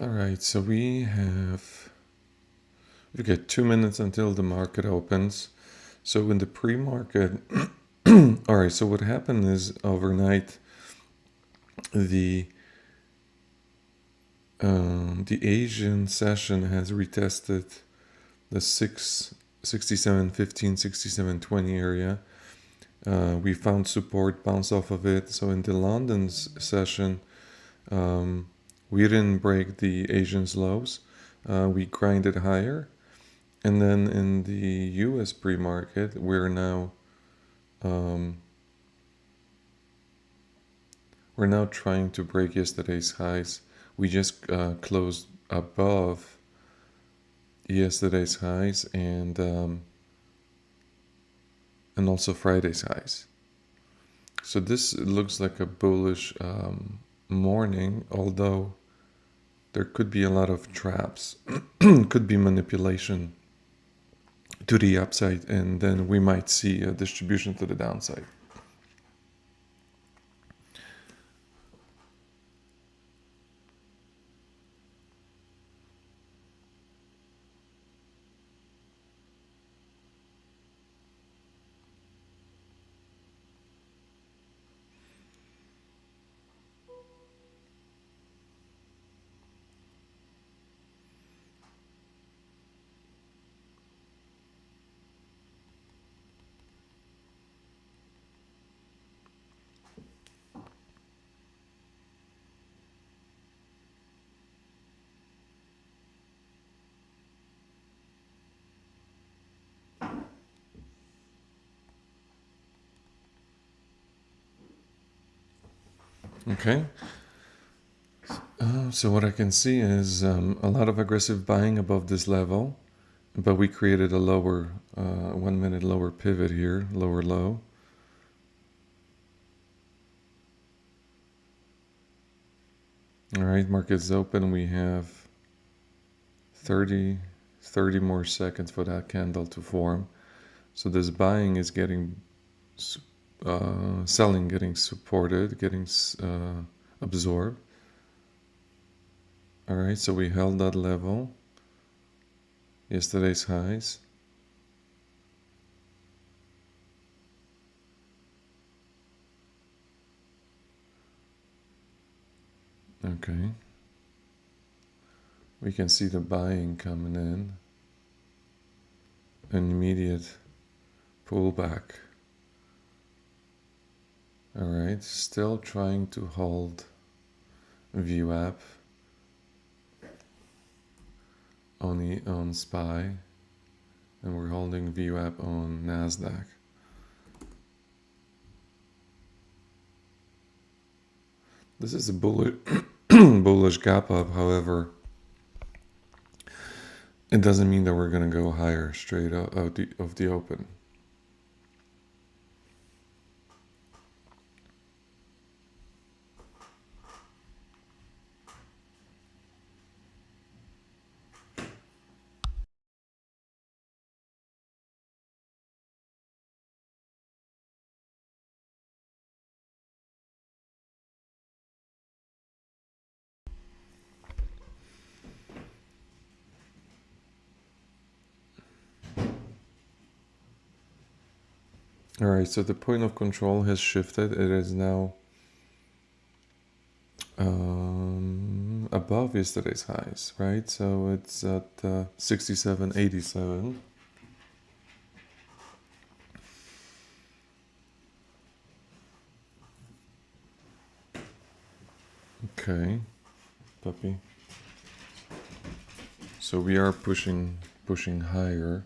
All right, so we've got 2 minutes until the market opens. So in the pre-market, all right, so what happened is overnight, the Asian session has retested the 67.15, 67.20 area. We found support, bounce off of it. So in the London's session, we didn't break the Asian's lows. We grinded higher. And then in the US pre-market, we're now trying to break yesterday's highs. We just closed above yesterday's highs and also Friday's highs. So this looks like a bullish morning, although there could be a lot of traps. Could be manipulation to the upside, and then we might see a distribution to the downside. Okay. So what I can see is a lot of aggressive buying above this level, but we created a lower 1 minute lower pivot here, lower low. All right, market's open. We have 30 more seconds for that candle to form. So this buying is getting selling getting supported, getting absorbed. All right, so we held that level, yesterday's highs. Okay, we can see the buying coming in, an immediate pullback. All right, still trying to hold VWAP only on SPY, and we're holding VWAP on NASDAQ. This is a bullish gap up, however, it doesn't mean that we're going to go higher straight out of the open. All right, so the point of control has shifted. It is now above yesterday's highs, right? So it's at 67.87. Okay, puppy. So we are pushing higher.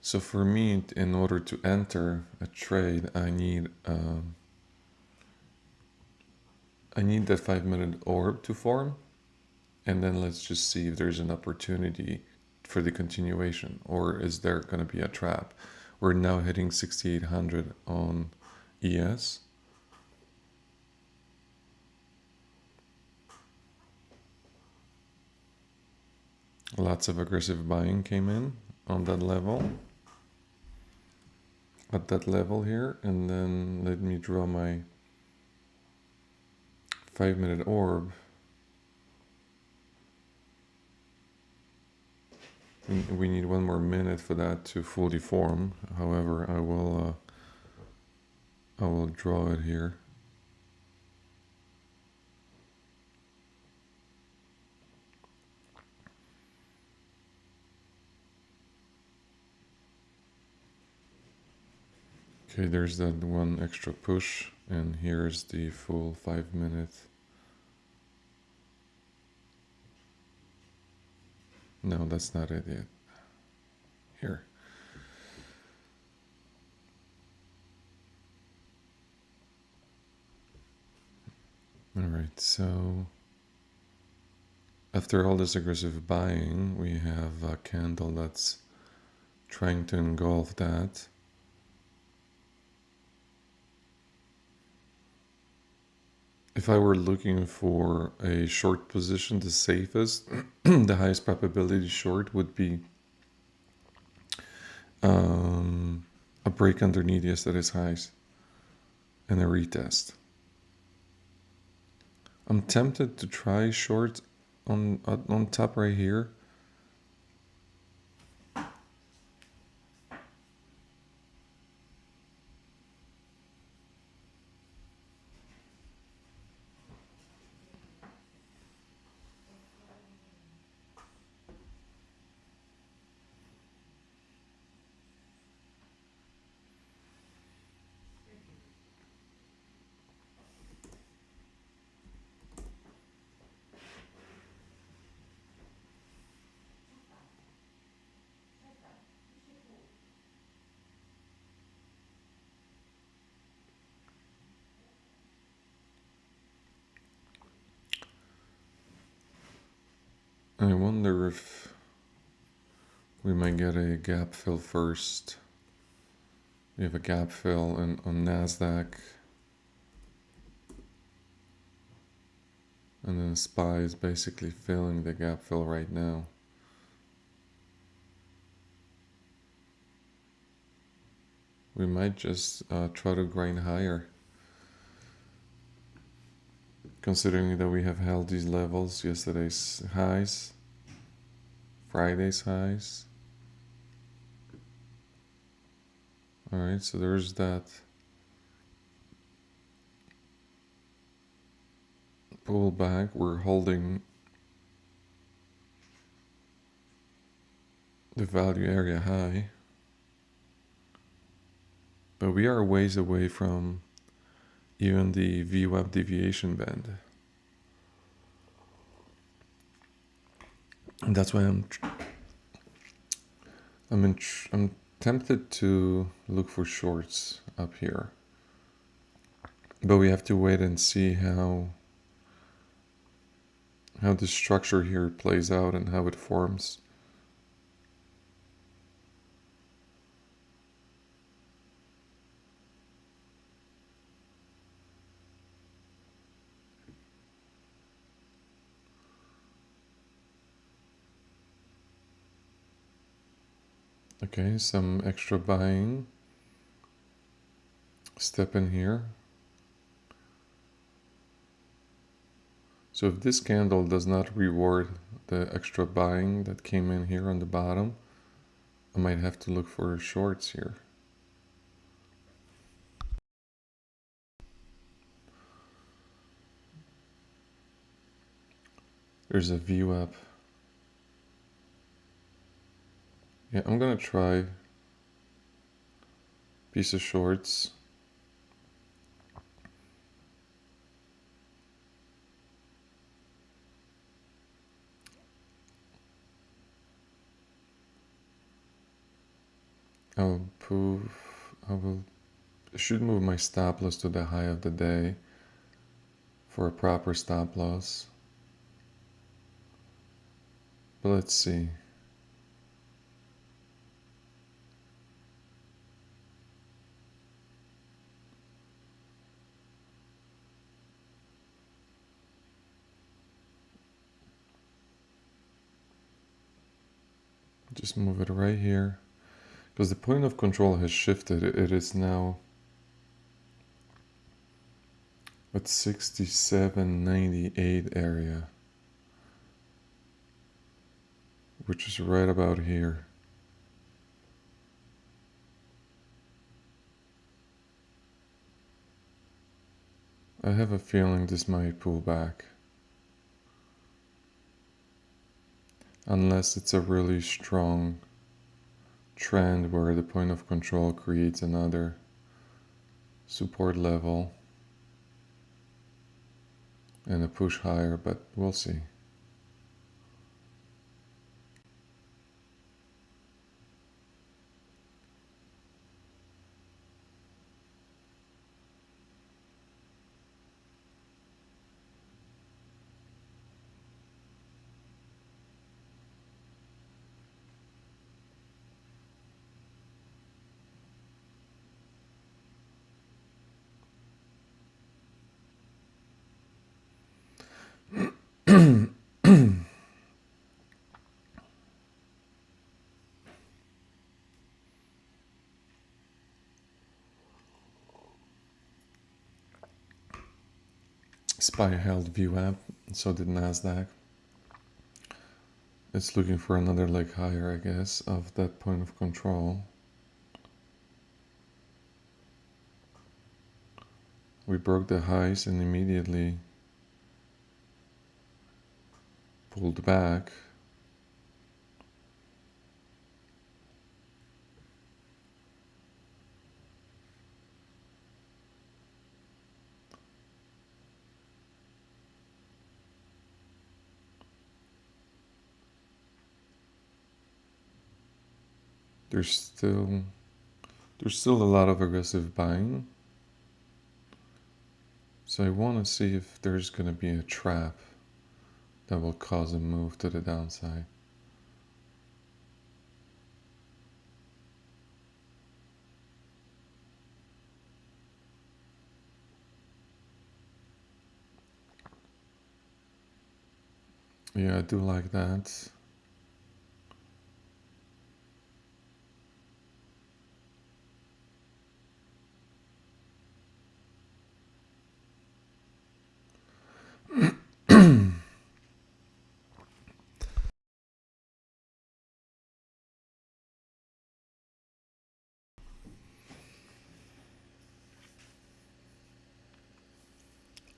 So for me, in order to enter a trade, I need that 5-minute orb to form, and then let's just see if there's an opportunity for the continuation, or is there going to be a trap? We're now hitting 6,800 on ES. Lots of aggressive buying came in on that level, at that level here, and then let me draw my 5-minute orb. We need 1 more minute for that to fully form. However, I will draw it here. Okay, there's that 1 extra push, and here's the full 5-minute. No, that's not it yet. Here. All right, so after all this aggressive buying, we have a candle that's trying to engulf that. If I were looking for a short position, the safest, the highest probability short would be a break underneath yesterday's highs and a retest. I'm tempted to try short on top right here. I wonder if we might get a gap fill first. We have a gap fill on NASDAQ. And then SPY is basically filling the gap fill right now. We might just try to grind higher. Considering that we have held these levels, yesterday's highs, Friday's highs. All right, so there's that pullback. We're holding the value area high, but we are ways away from even the VWAP deviation band. And that's why I'm tempted to look for shorts up here. But we have to wait and see how the structure here plays out and how it forms. Okay, some extra buying. Step in here. So if this candle does not reward the extra buying that came in here on the bottom, I might have to look for shorts here. There's a VWAP. Yeah, I'm gonna try piece of shorts. Should move my stop loss to the high of the day for a proper stop loss. But let's see. just move it right here. Because the point of control has shifted. It is now at 67.98 area, which is right about here. I have a feeling this might pull back. Unless it's a really strong trend where the point of control creates another support level and a push higher, but we'll see. SPY held VWAP, so did NASDAQ. It's looking for another leg higher, I guess, of that point of control. We broke the highs and immediately pulled back. There's still a lot of aggressive buying. So I want to see if there's going to be a trap that will cause a move to the downside. Yeah, I do like that.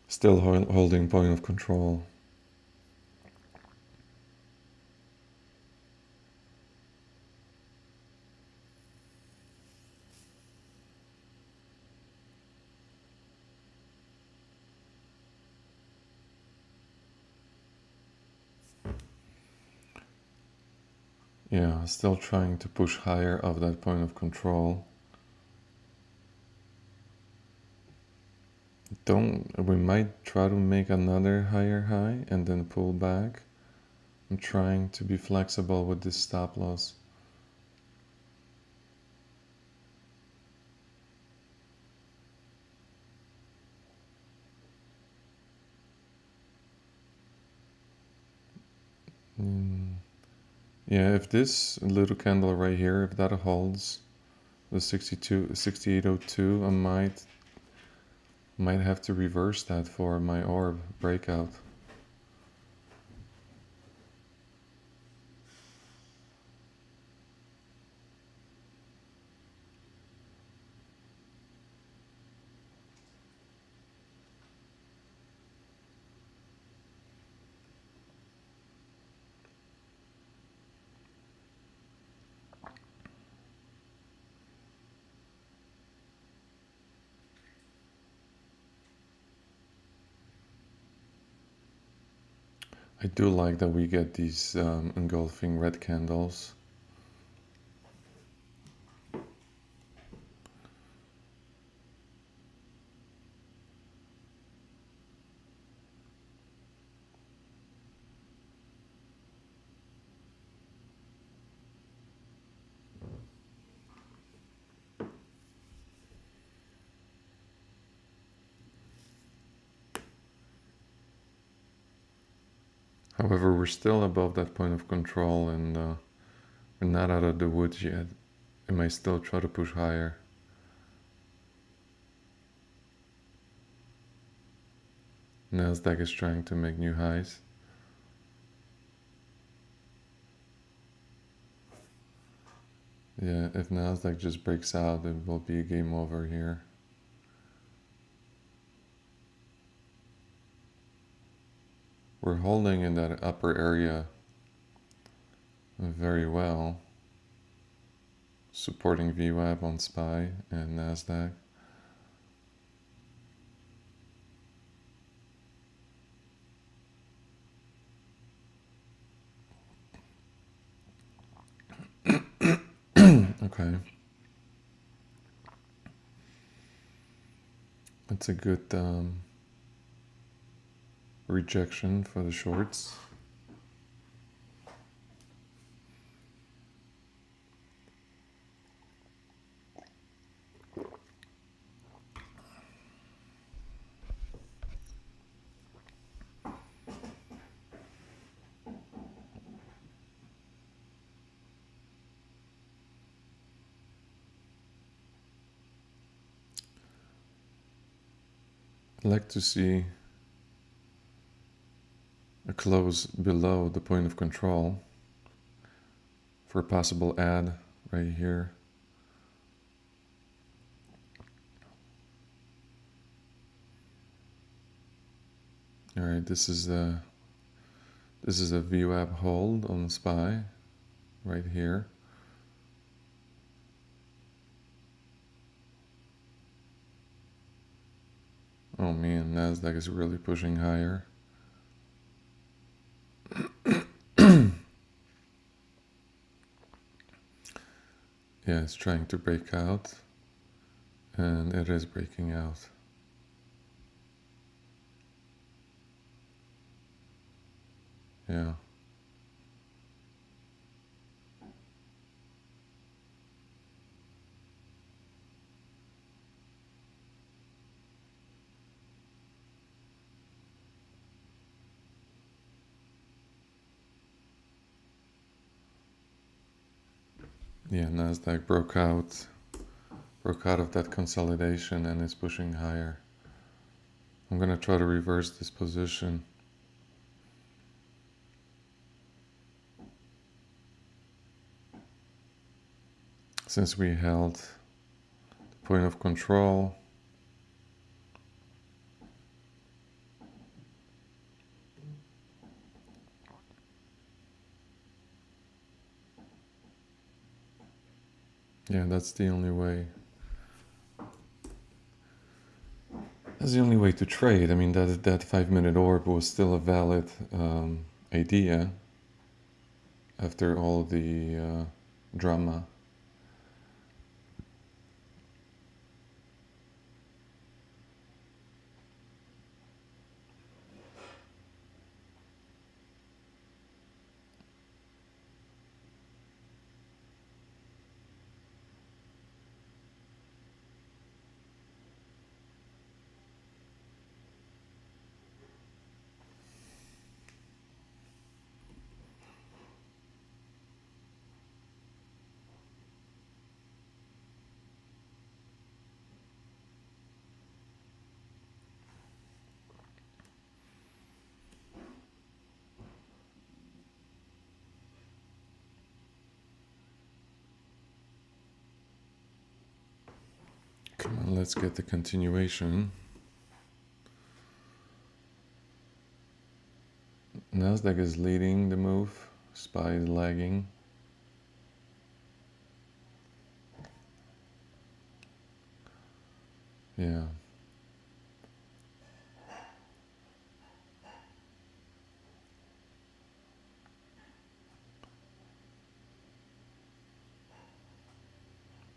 Still holding point of control. Yeah, still trying to push higher of that point of control. We might try to make another higher high and then pull back. I'm trying to be flexible with this stop loss. Yeah, if this little candle right here, if that holds the 6802, I might have to reverse that for my orb breakout. I do like that we get these engulfing red candles. However, we're still above that point of control, and We're not out of the woods yet. It might still try to push higher. Nasdaq is trying to make new highs. Yeah, if Nasdaq just breaks out, it will be a game over here. We're holding in that upper area very well, supporting VWAP on SPY and Nasdaq. Okay. That's a good rejection for the shorts. I'd like to see a close below the point of control for a possible add right here. All right, this is a VWAP hold on SPY right here. Oh man, Nasdaq is really pushing higher. Yeah, it's trying to break out, and it is breaking out. Yeah. Yeah, Nasdaq broke out of that consolidation and is pushing higher. I'm gonna try to reverse this position. Since we held the point of control, yeah, that's the only way. That's the only way to trade. I mean, that 5-minute orb was still a valid idea after all the drama. Come on, let's get the continuation. Nasdaq is leading the move, SPY is lagging. Yeah.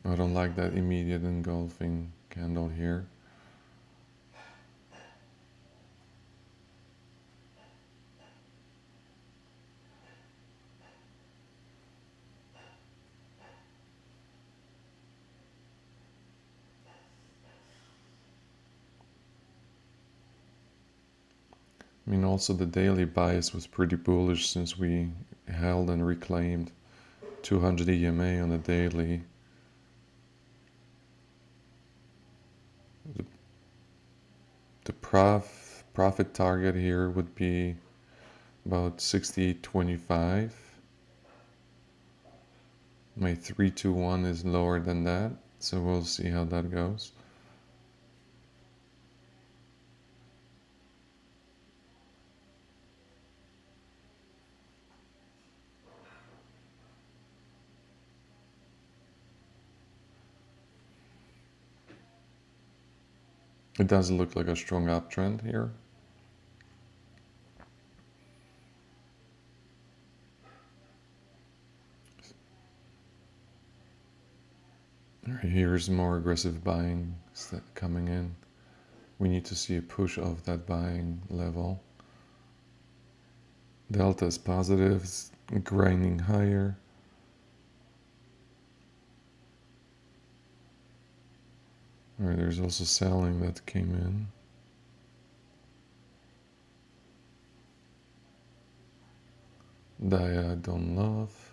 I don't like that immediate engulfing candle here. I mean, also the daily bias was pretty bullish since we held and reclaimed 200 EMA on the daily. The profit target here would be about 68.25. My 321 is lower than that, so we'll see how that goes. It does look like a strong uptrend here. Here's more aggressive buying coming in. We need to see a push of that buying level. Delta is positive, it's grinding higher. Alright, there's also selling that came in. Dia I don't love.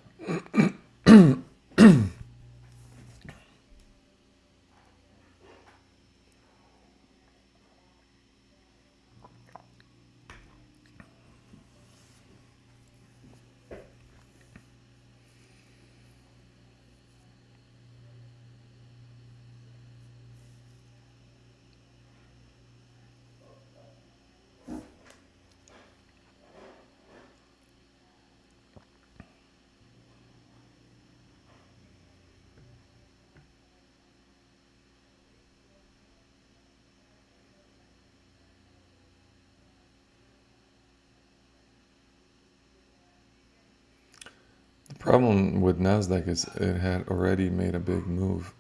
The problem with Nasdaq is it had already made a big move.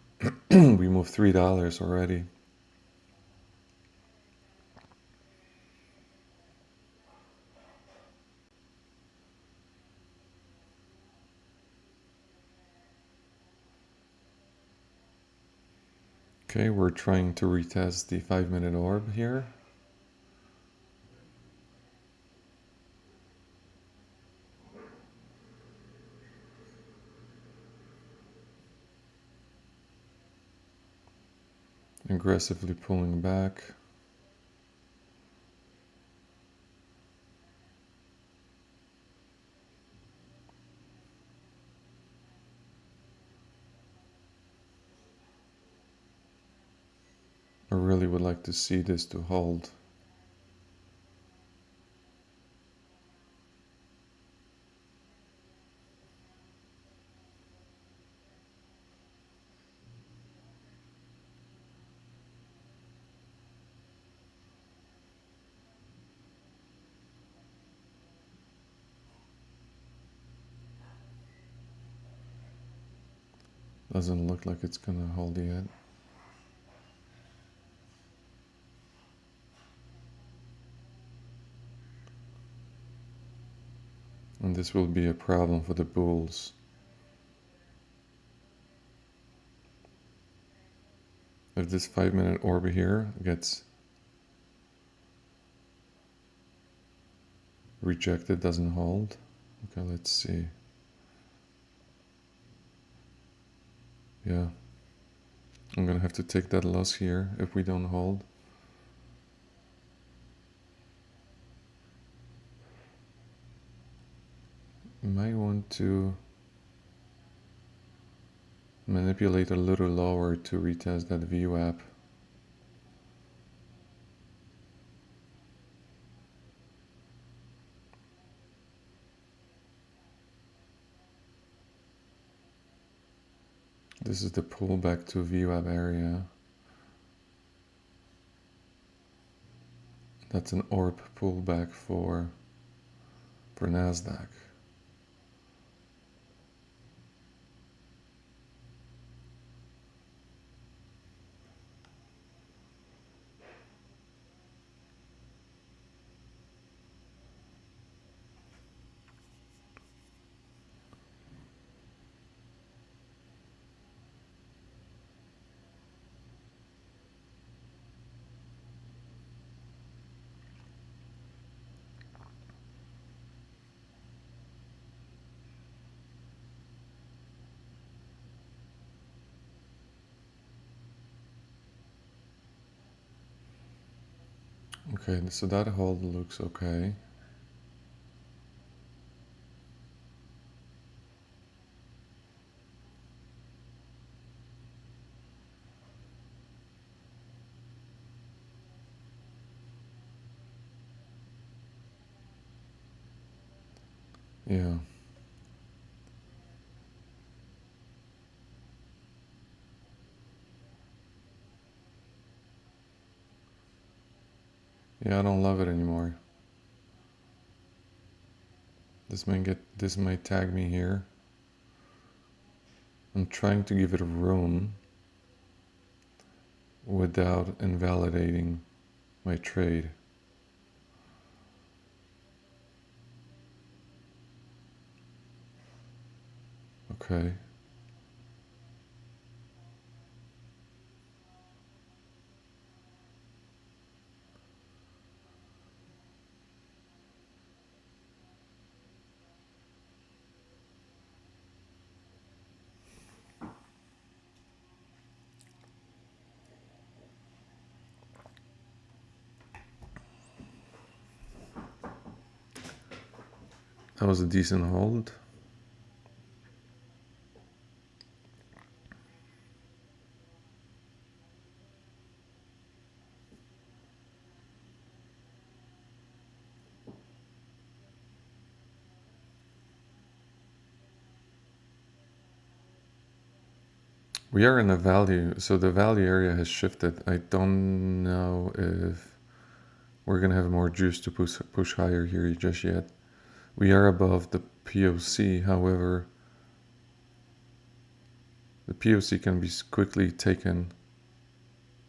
We moved $3 already. Okay, we're trying to retest the 5-minute orb here. Aggressively pulling back. I really would like to see this to hold. Doesn't look like it's gonna hold yet. And this will be a problem for the bulls. If this 5-minute orb here gets rejected, doesn't hold. Okay, let's see. Yeah. I'm gonna have to take that loss here if we don't hold. Might want to manipulate a little lower to retest that VWAP. This is the pullback to VWAP area. That's an orb pullback for Nasdaq. Okay, so that hold looks okay. Yeah. Yeah, I don't love it anymore. This might tag me here. I'm trying to give it a room without invalidating my trade. Okay. That was a decent hold. We are in a value, so the value area has shifted. I don't know if we're gonna have more juice to push higher here just yet. We are above the POC, however, the POC can be quickly taken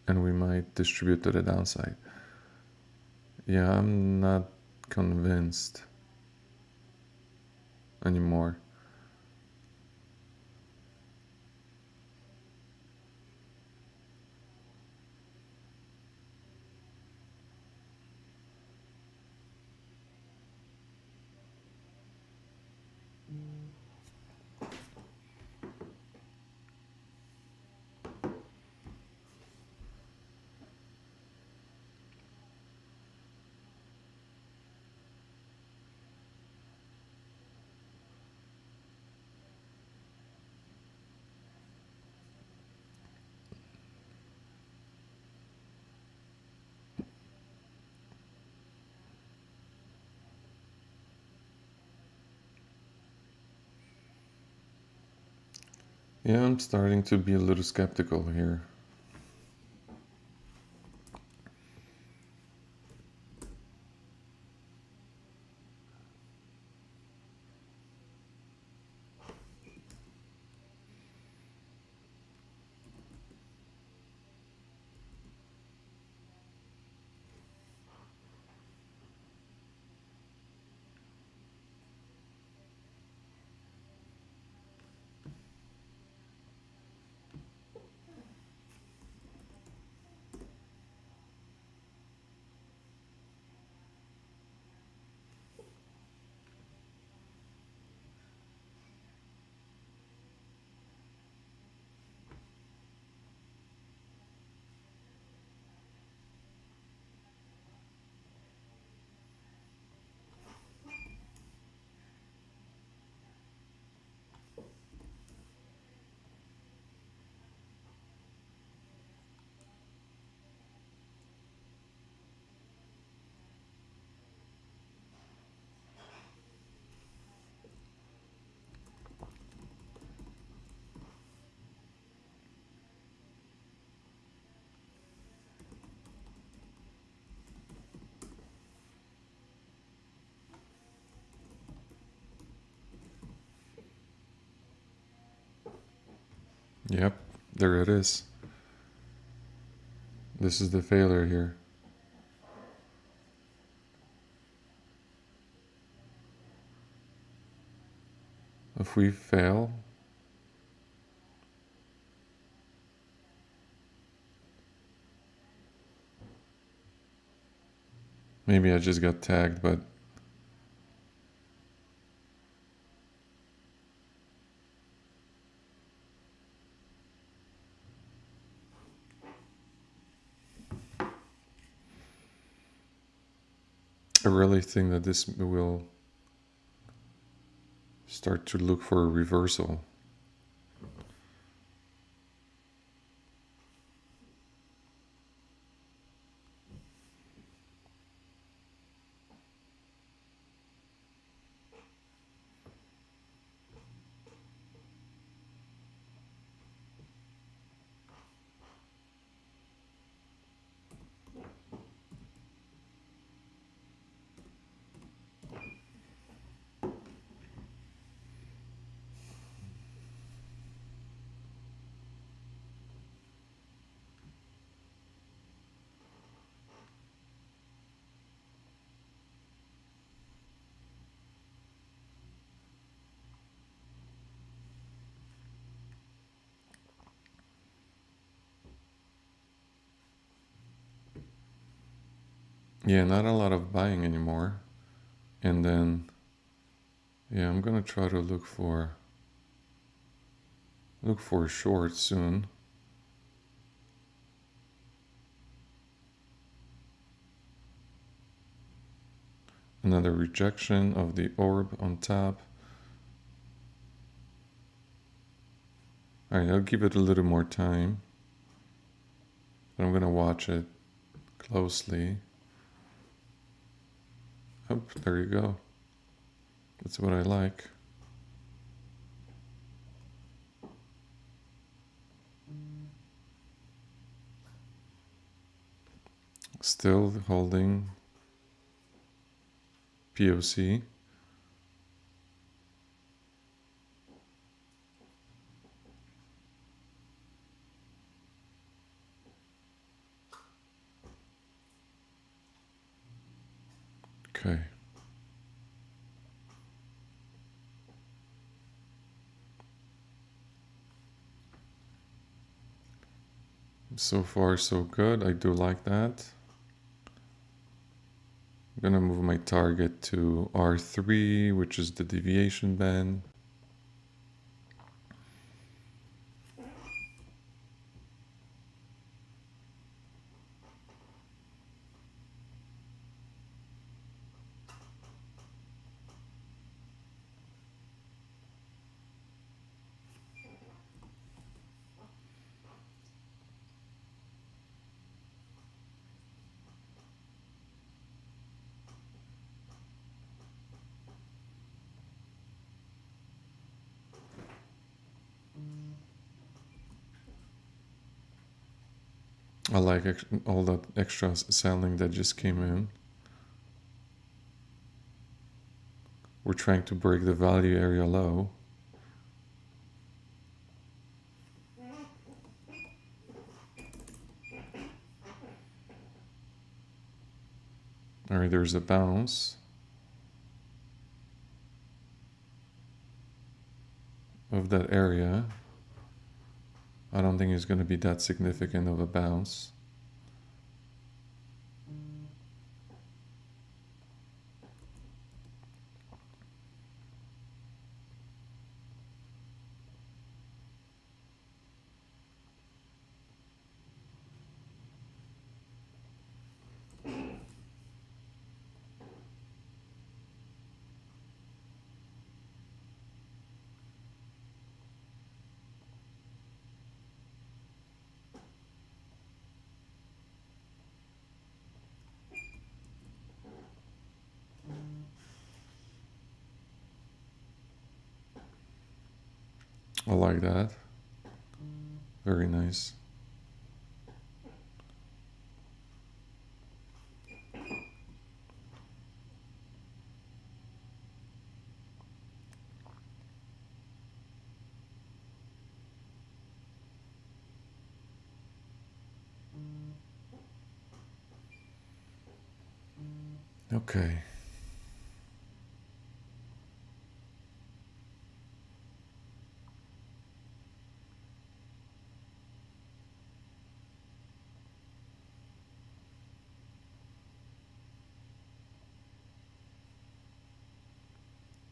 and we might distribute to the downside. Yeah, I'm not convinced anymore. Yeah, I'm starting to be a little skeptical here. Yep, there it is. This is the failure here. If we fail, maybe I just got tagged, but I really think that this will start to look for a reversal. Yeah, not a lot of buying anymore. And then, yeah, I'm gonna try to look for a short soon. Another rejection of the orb on top. Alright, I'll give it a little more time. But I'm gonna watch it closely. Oh, there you go. That's what I like. Still holding POC. Okay. So far, so good. I do like that. I'm gonna move my target to R3, which is the deviation band. I like all that extra selling that just came in. We're trying to break the value area low. All right, there's a bounce of that area. I don't think it's going to be that significant of a bounce. I like that. Very nice. Okay.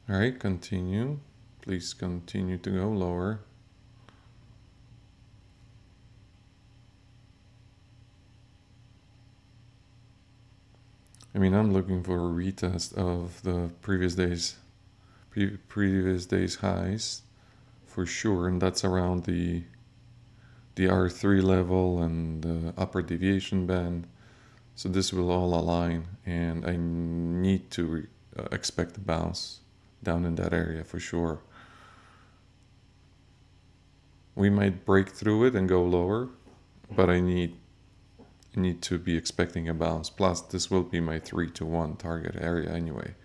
All right, continue. Please continue to go lower. I mean, I'm looking for a retest of the previous day's highs for sure, and that's around the R3 level and the upper deviation band. So this will all align, and I need to expect a bounce down in that area for sure. We might break through it and go lower, but I need to be expecting a bounce. Plus, this will be my 3 to 1 target area anyway.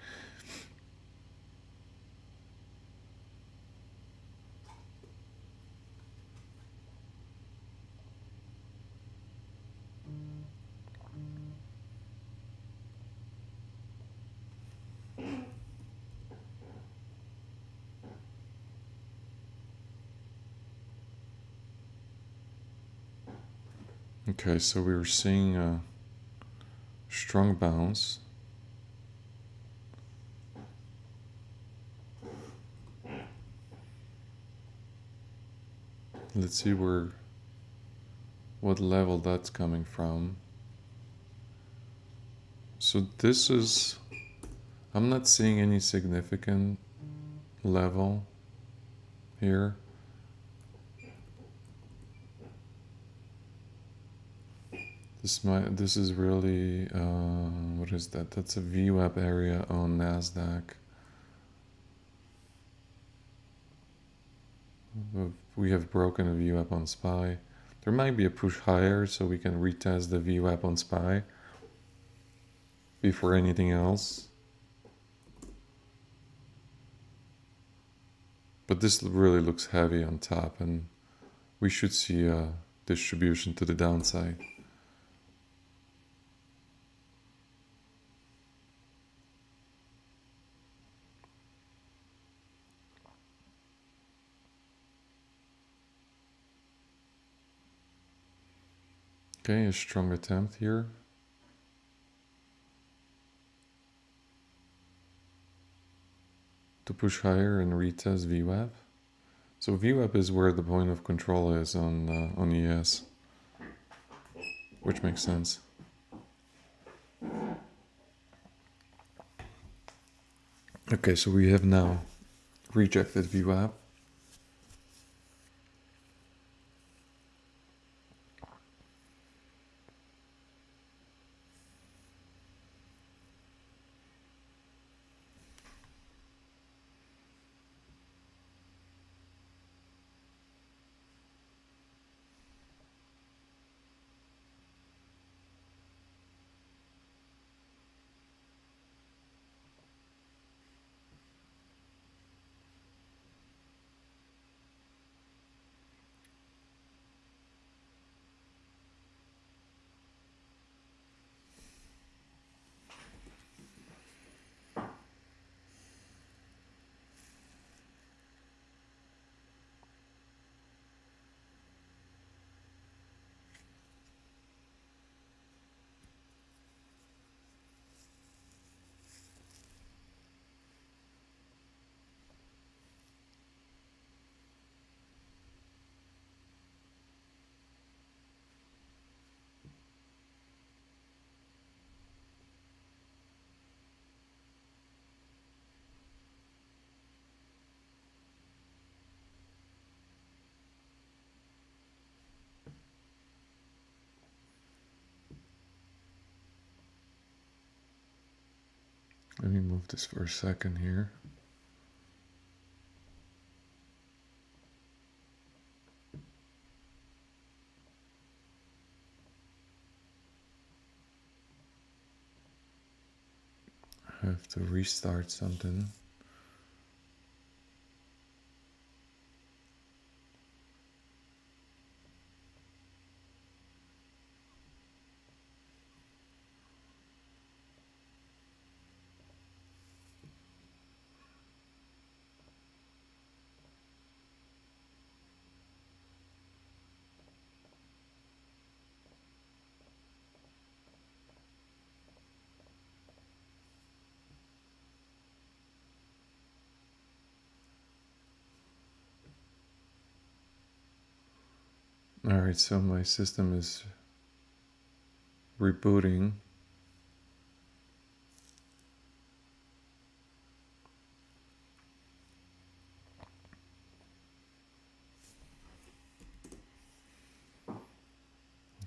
Okay, so we were seeing a strong bounce. Let's see what level that's coming from. So this is, I'm not seeing any significant level here. This is really, what is that? That's a VWAP area on NASDAQ. We have broken a VWAP on SPY. There might be a push higher so we can retest the VWAP on SPY before anything else. But this really looks heavy on top, and we should see a distribution to the downside. Okay, a strong attempt here. To push higher and retest VWAP. So VWAP is where the point of control is on ES, which makes sense. Okay, so we have now rejected VWAP. Let me move this for a second here. I have to restart something. Alright, so my system is rebooting.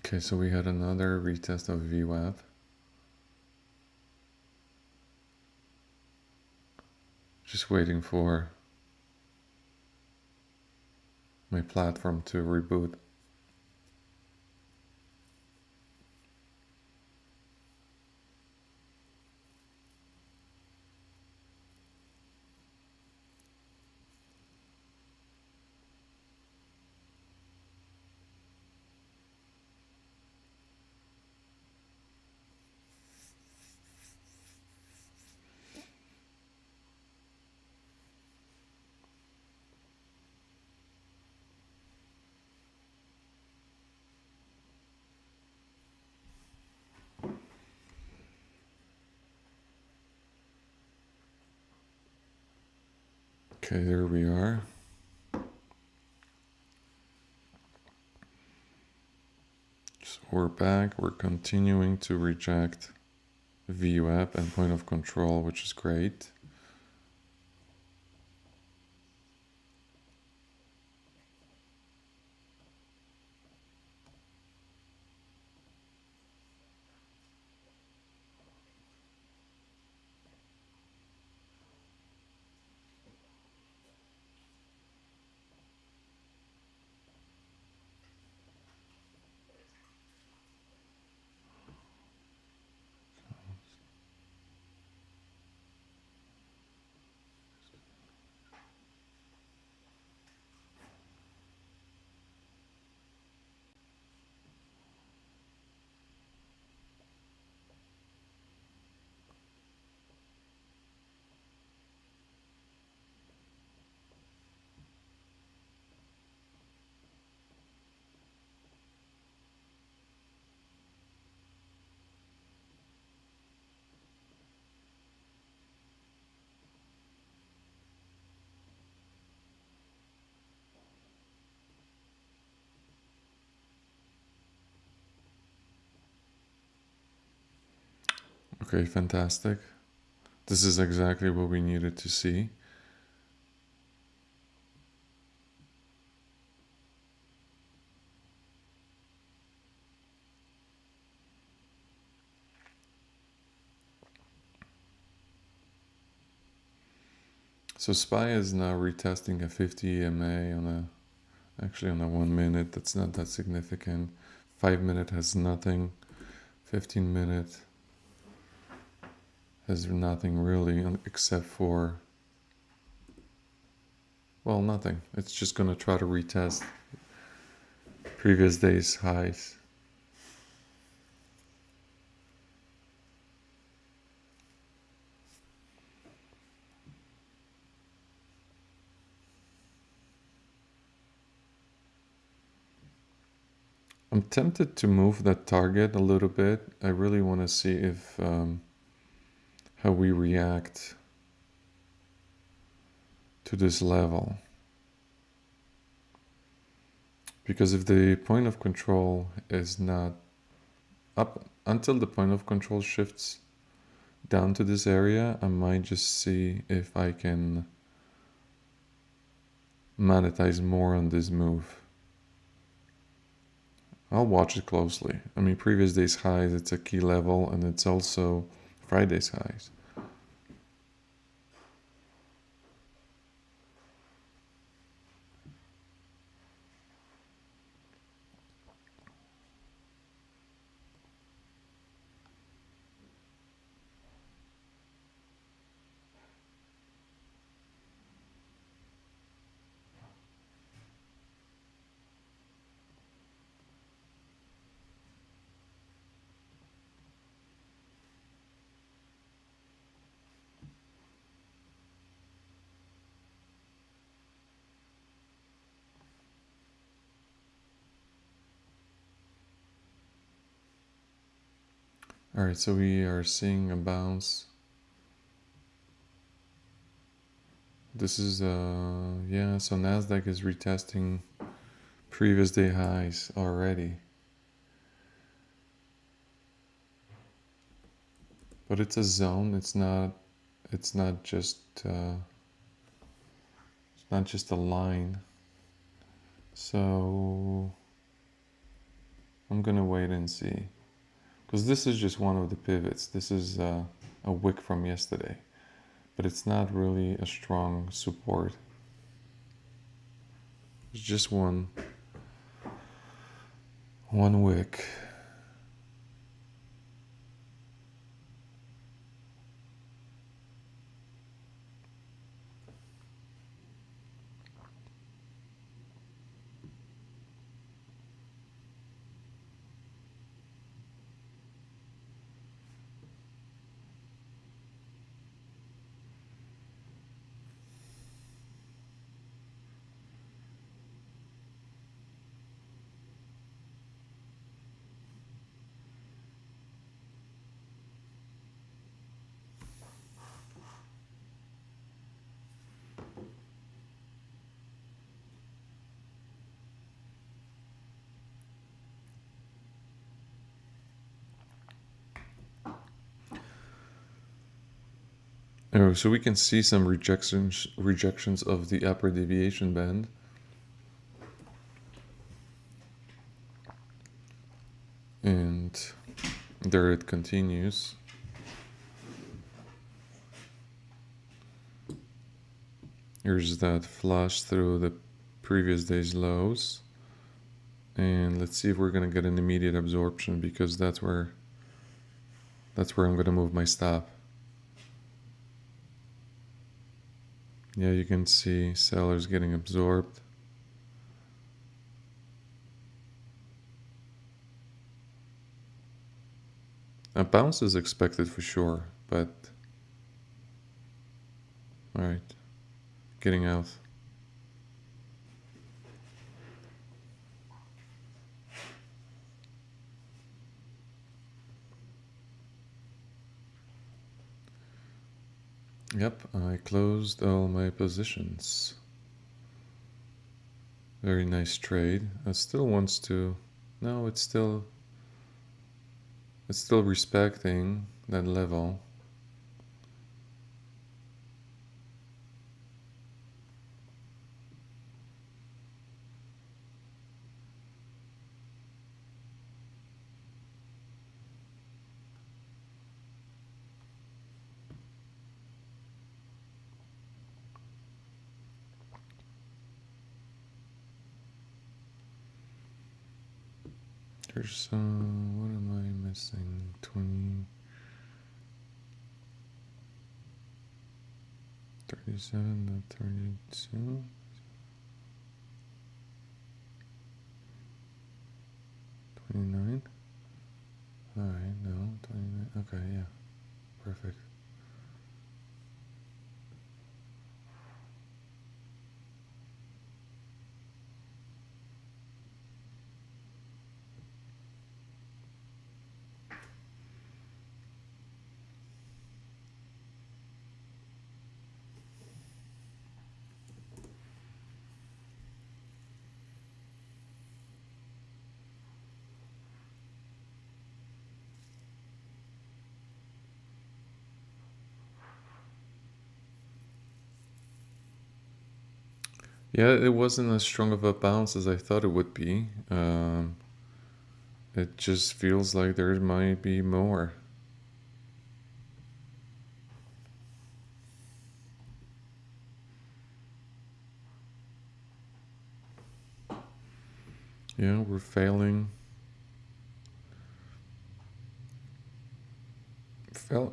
Okay, so we had another retest of VWAP. Just waiting for my platform to reboot. Okay, there we are. So we're back. We're continuing to reject VWAP and point of control, which is great. Okay, fantastic. This is exactly what we needed to see. So SPY is now retesting a 50 EMA actually on a 1 minute. That's not that significant. 5 minute has nothing. 15 minute has nothing really except for, well, nothing. It's just going to try to retest previous day's highs. I'm tempted to move that target a little bit. I really want to see if how we react to this level. Because if the point of control is not up until the point of control shifts down to this area, I might just see if I can monetize more on this move. I'll watch it closely. I mean, previous day's highs, it's a key level, and it's also Friday's highs. All right, so we are seeing a bounce. This is, yeah, so NASDAQ is retesting previous day highs already. But it's a zone, it's not just, it's not just a line. So I'm gonna wait and see, because this is just one of the pivots. This is a wick from yesterday, but it's not really a strong support. It's just one wick. Oh, so we can see some rejections of the upper deviation band. And there it continues. Here's that flush through the previous day's lows. And let's see if we're gonna get an immediate absorption, because that's where I'm gonna move my stop. Yeah, you can see sellers getting absorbed. A bounce is expected for sure, but all right, getting out. Yep, I closed all my positions. Very nice trade. It still wants to, no, it's still respecting that level. There's what am I missing? 20, 37 to 32. 29. All right, no, 29. Okay, yeah, perfect. Yeah, it wasn't as strong of a bounce as I thought it would be. It just feels like there might be more. Yeah, we're failing.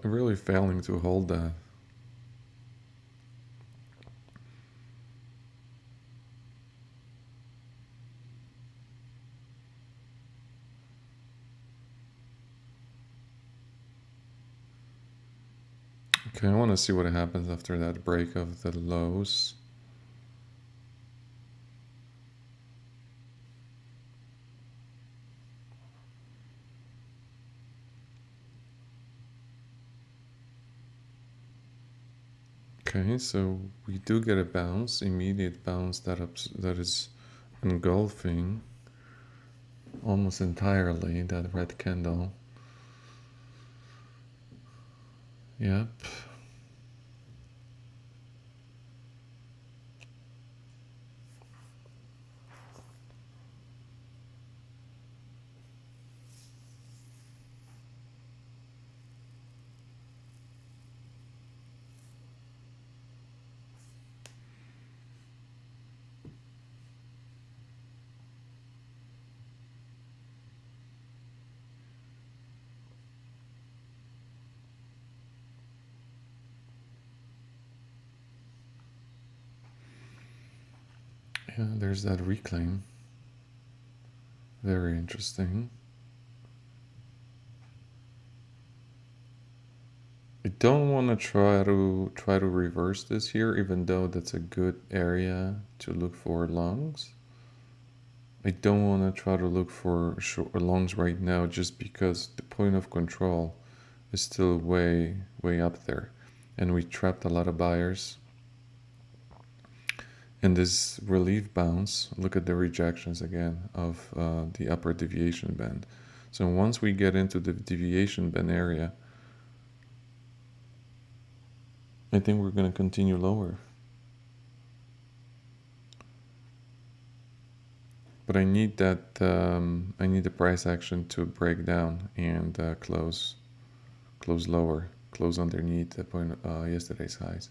Really failing to hold that. Okay, I want to see what happens after that break of the lows. Okay, so we do get a bounce, immediate bounce that is engulfing almost entirely that red candle. Yep. Yeah, there's that reclaim. Very interesting. I don't want to try to reverse this here, even though that's a good area to look for longs. I don't want to try to look for longs right now, just because the point of control is still way up there, and we trapped a lot of buyers. And this relief bounce, look at the rejections again of the upper deviation band. So once we get into the deviation band area, I think we're going to continue lower. But I need that, I need the price action to break down and close lower, close underneath the point yesterday's highs.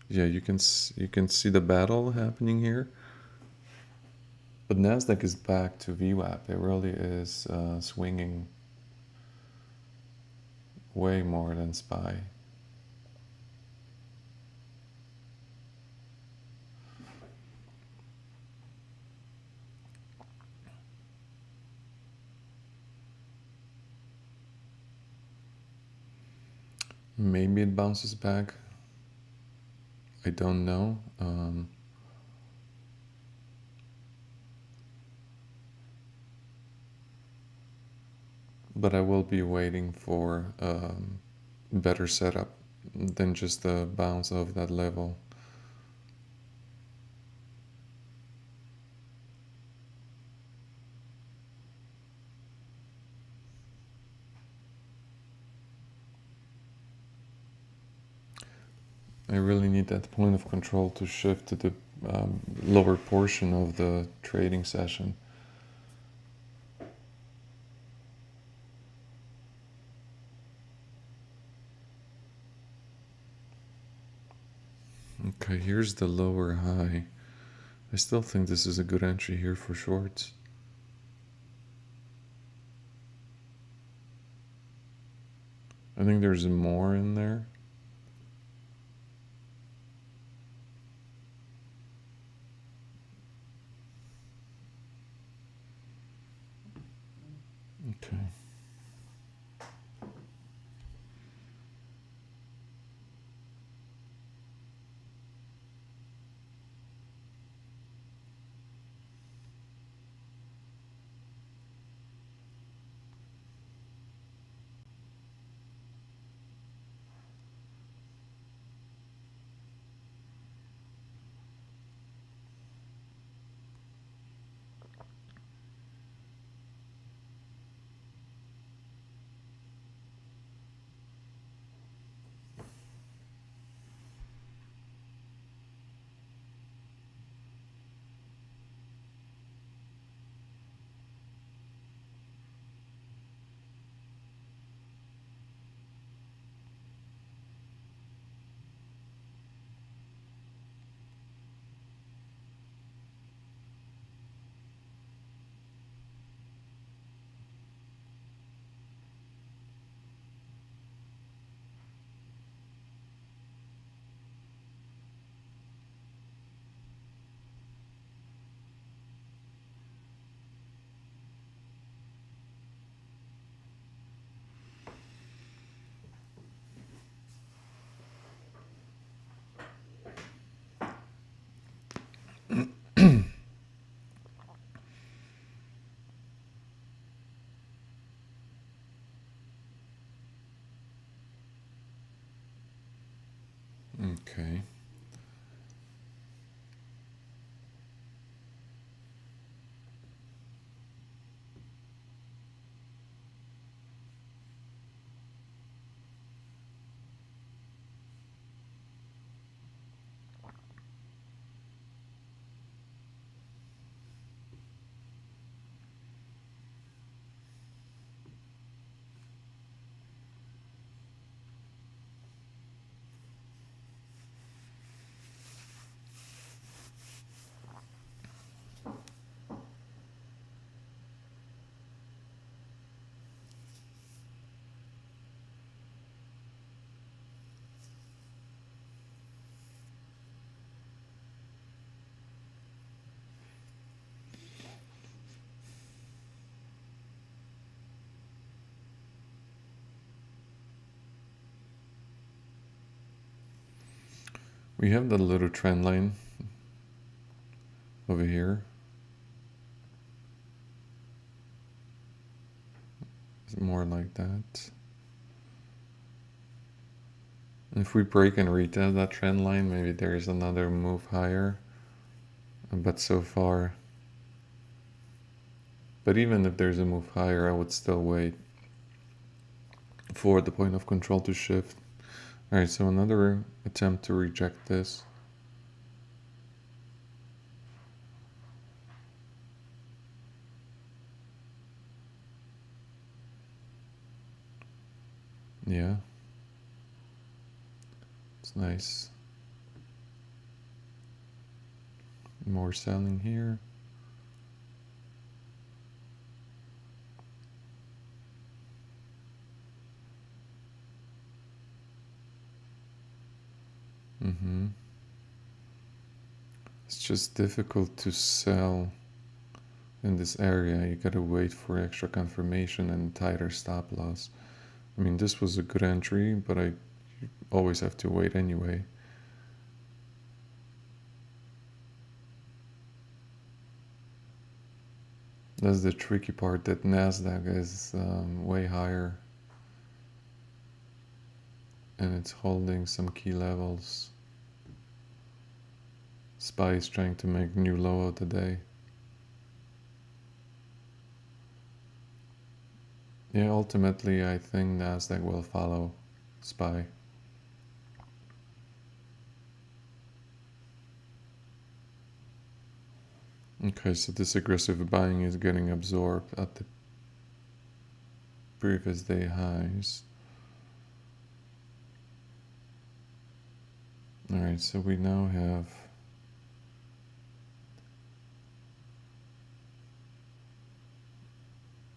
Yeah, you can see the battle happening here. But Nasdaq is back to VWAP. It really is swinging way more than SPY. Maybe it bounces back. I don't know. But I will be waiting for better setup than just the bounce of that level. I really need that point of control to shift to the lower portion of the trading session. Okay, here's the lower high. I still think this is a good entry here for shorts. I think there's more in there. Okay. Okay. We have that little trend line over here. It's more like that. If we break and retest that trend line, maybe there's another move higher. But so far, but even if there's a move higher, I would still wait for the point of control to shift. All right, so another attempt to reject this. Yeah, it's nice. More selling here. It's just difficult to sell in this area. You gotta wait for extra confirmation and tighter stop loss. I mean, this was a good entry, but I always have to wait anyway. That's the tricky part, that NASDAQ is way higher and it's holding some key levels. SPY is trying to make new low of the day. Yeah, ultimately I think NASDAQ will follow SPY. Okay, so this aggressive buying is getting absorbed at the previous day highs. Alright, so we now have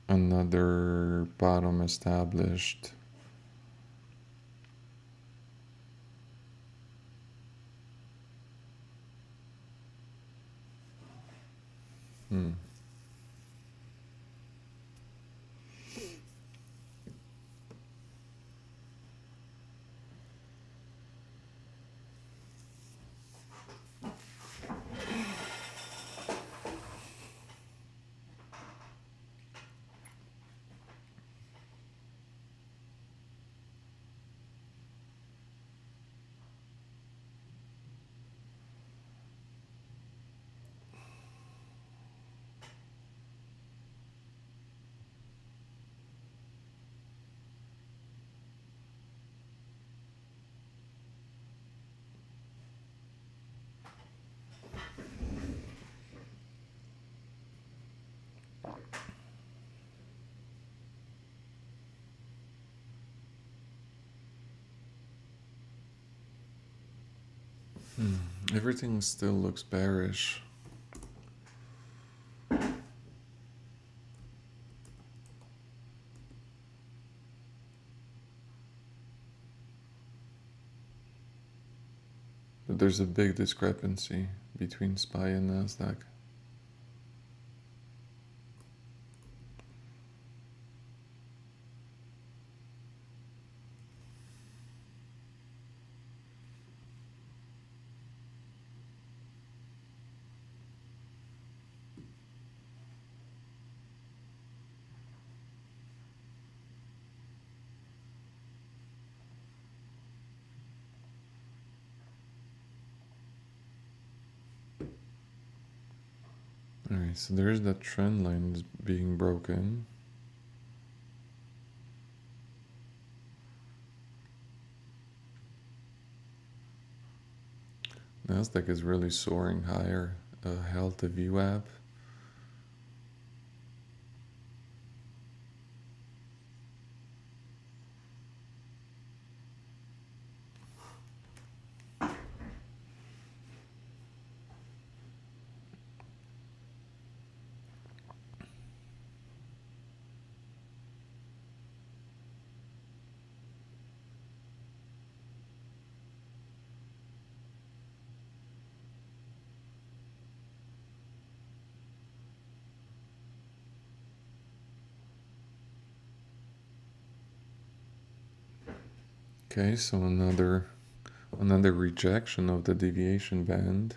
another bottom established. Everything still looks bearish. But there's a big discrepancy between SPY and NASDAQ. Alright, so there's that trend line being broken. NASDAQ is really soaring higher, held the VWAP. Okay, so another Another rejection of the deviation band.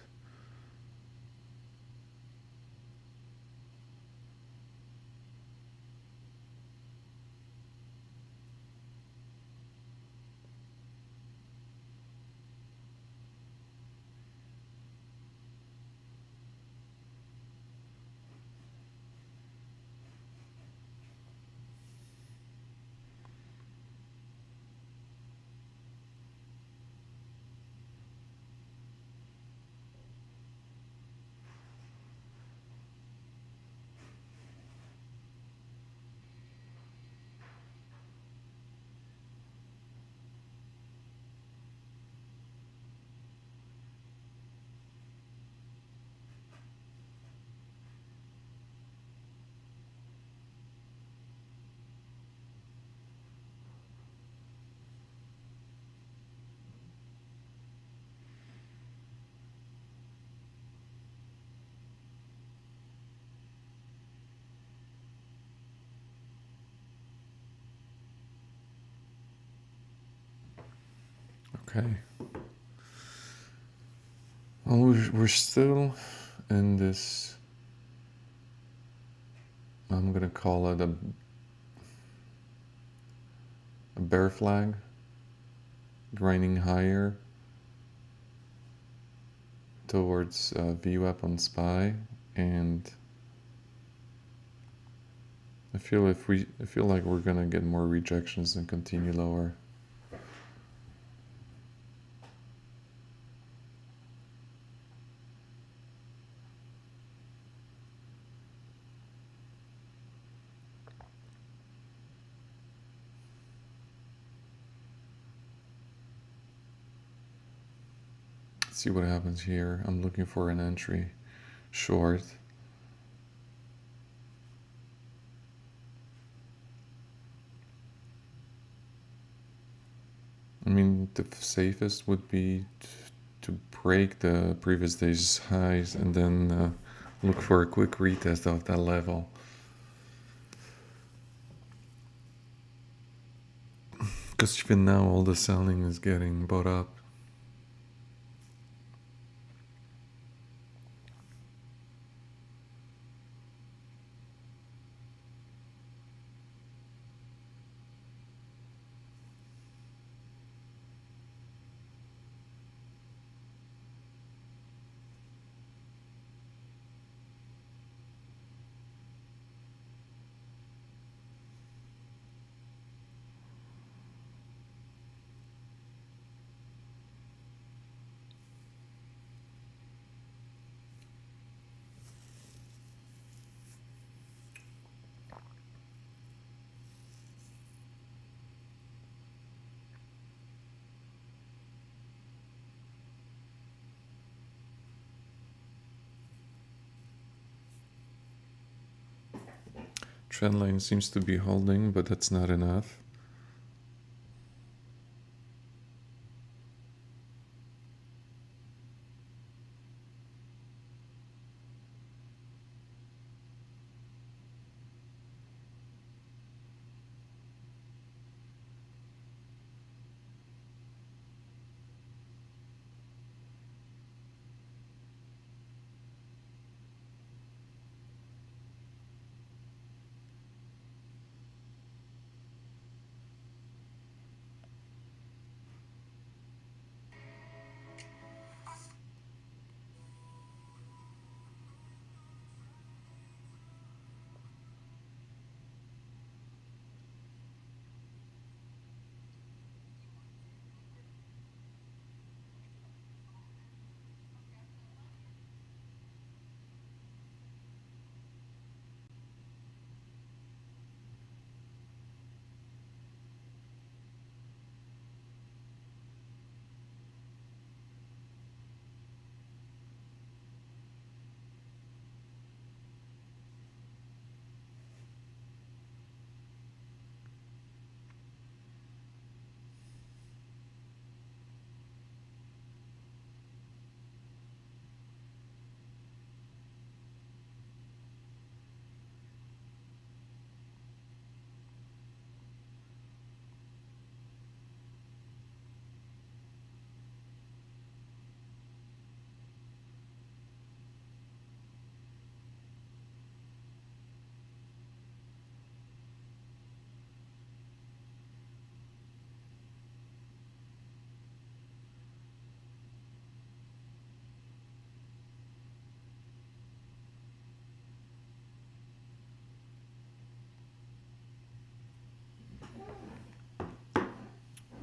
Okay. Well, we're still in this, I'm gonna call it a bear flag, grinding higher towards VWAP on SPY, and I feel like we're gonna get more rejections and continue lower. Let's see what happens here. I'm looking for an entry short. I mean, the safest would be to break the previous day's highs and then look for a quick retest of that level. Because even now all the selling is getting bought up. Trend line seems to be holding, but that's not enough.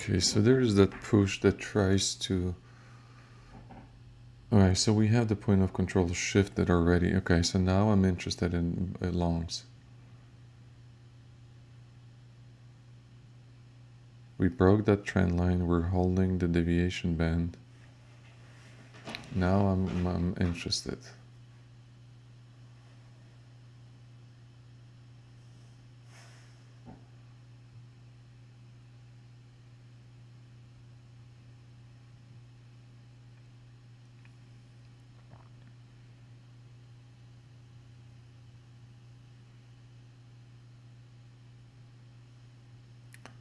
Okay, so there's that push that tries to... Alright, so we have the point of control shifted already. Okay, so now I'm interested in longs. We broke that trend line, we're holding the deviation band. Now I'm interested.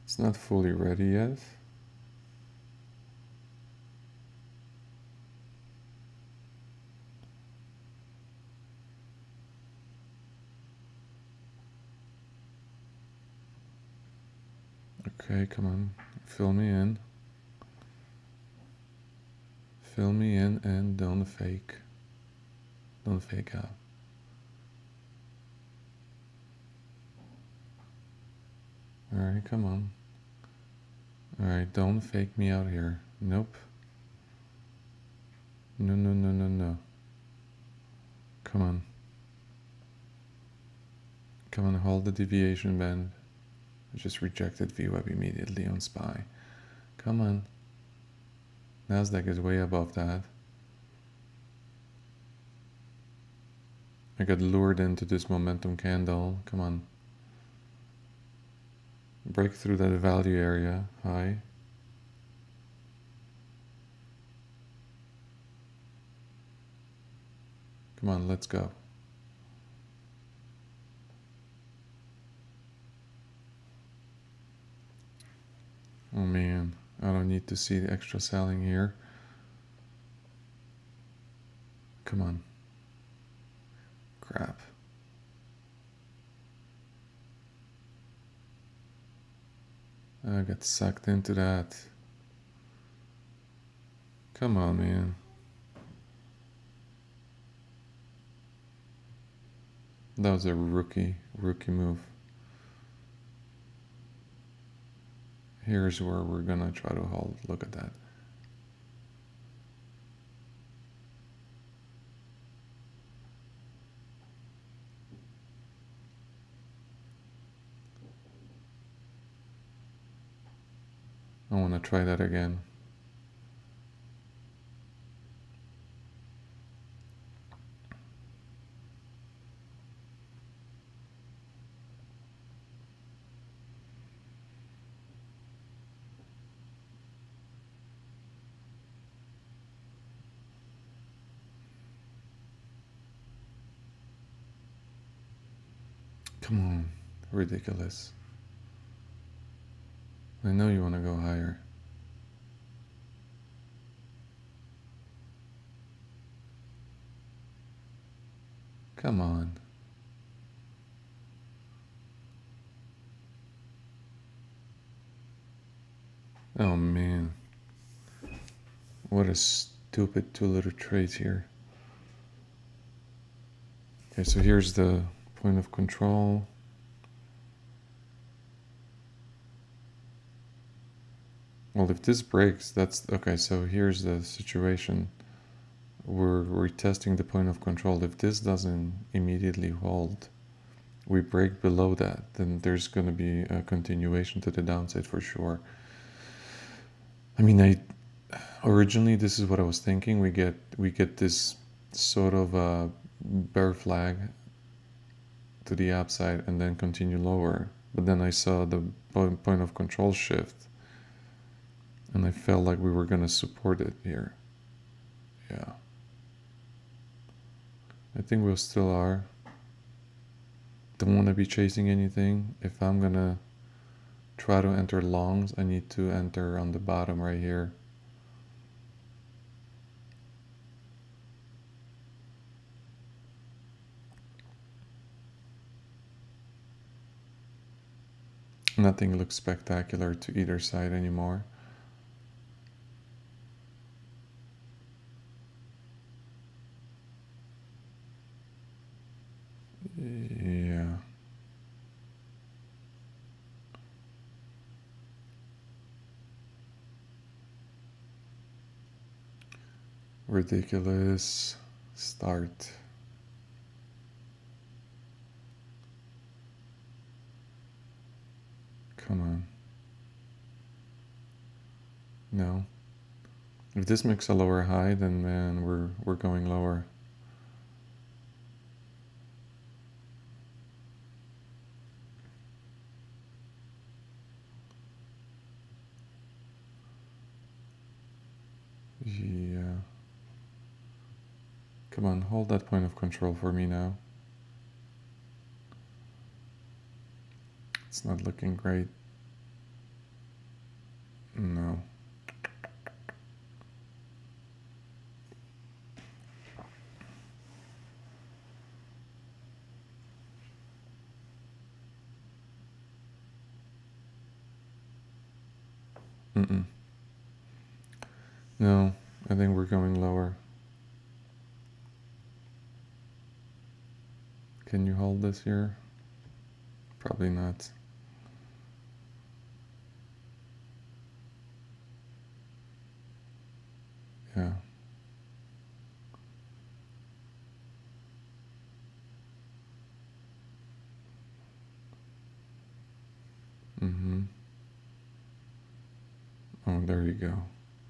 It's not fully ready yet. Okay, come on, fill me in. Fill me in and don't fake. Don't fake out. Alright, come on. Alright, don't fake me out here. Nope. No, no, no, no, no. Come on. Come on, hold the deviation band. I just rejected VWAP immediately on SPY. Come on. Nasdaq is way above that. I got lured into this momentum candle. Come on. Break through that value area. High. Come on, let's go. Oh man, I don't need to see the extra selling here. Come on. Crap. I got sucked into that. Come on, man. That was a rookie move. Here's where we're gonna try to hold. Look at that. I want to try that again. Come on, ridiculous. I know you want to go higher. Come on. Oh man. What a stupid two little trades here. Okay, so here's the point of control. Well, if this breaks, that's okay. So here's the situation. We're retesting the point of control. If this doesn't immediately hold, we break below that, then there's going to be a continuation to the downside for sure. I mean, originally this is what I was thinking. We get this sort of bear flag to the upside and then continue lower. But then I saw the point of control shift, and I felt like we were going to support it here. Yeah. I think we still are. Don't want to be chasing anything. If I'm going to try to enter longs, I need to enter on the bottom right here. Nothing looks spectacular to either side anymore. Yeah. Ridiculous start. Come on. No. If this makes a lower high, then man, we're going lower. Yeah. Come on, hold that point of control for me now. It's not looking great. No. Mm-mm. No, I think we're going lower. Can you hold this here? Probably not. Yeah. Mm-hmm. Oh, there you go.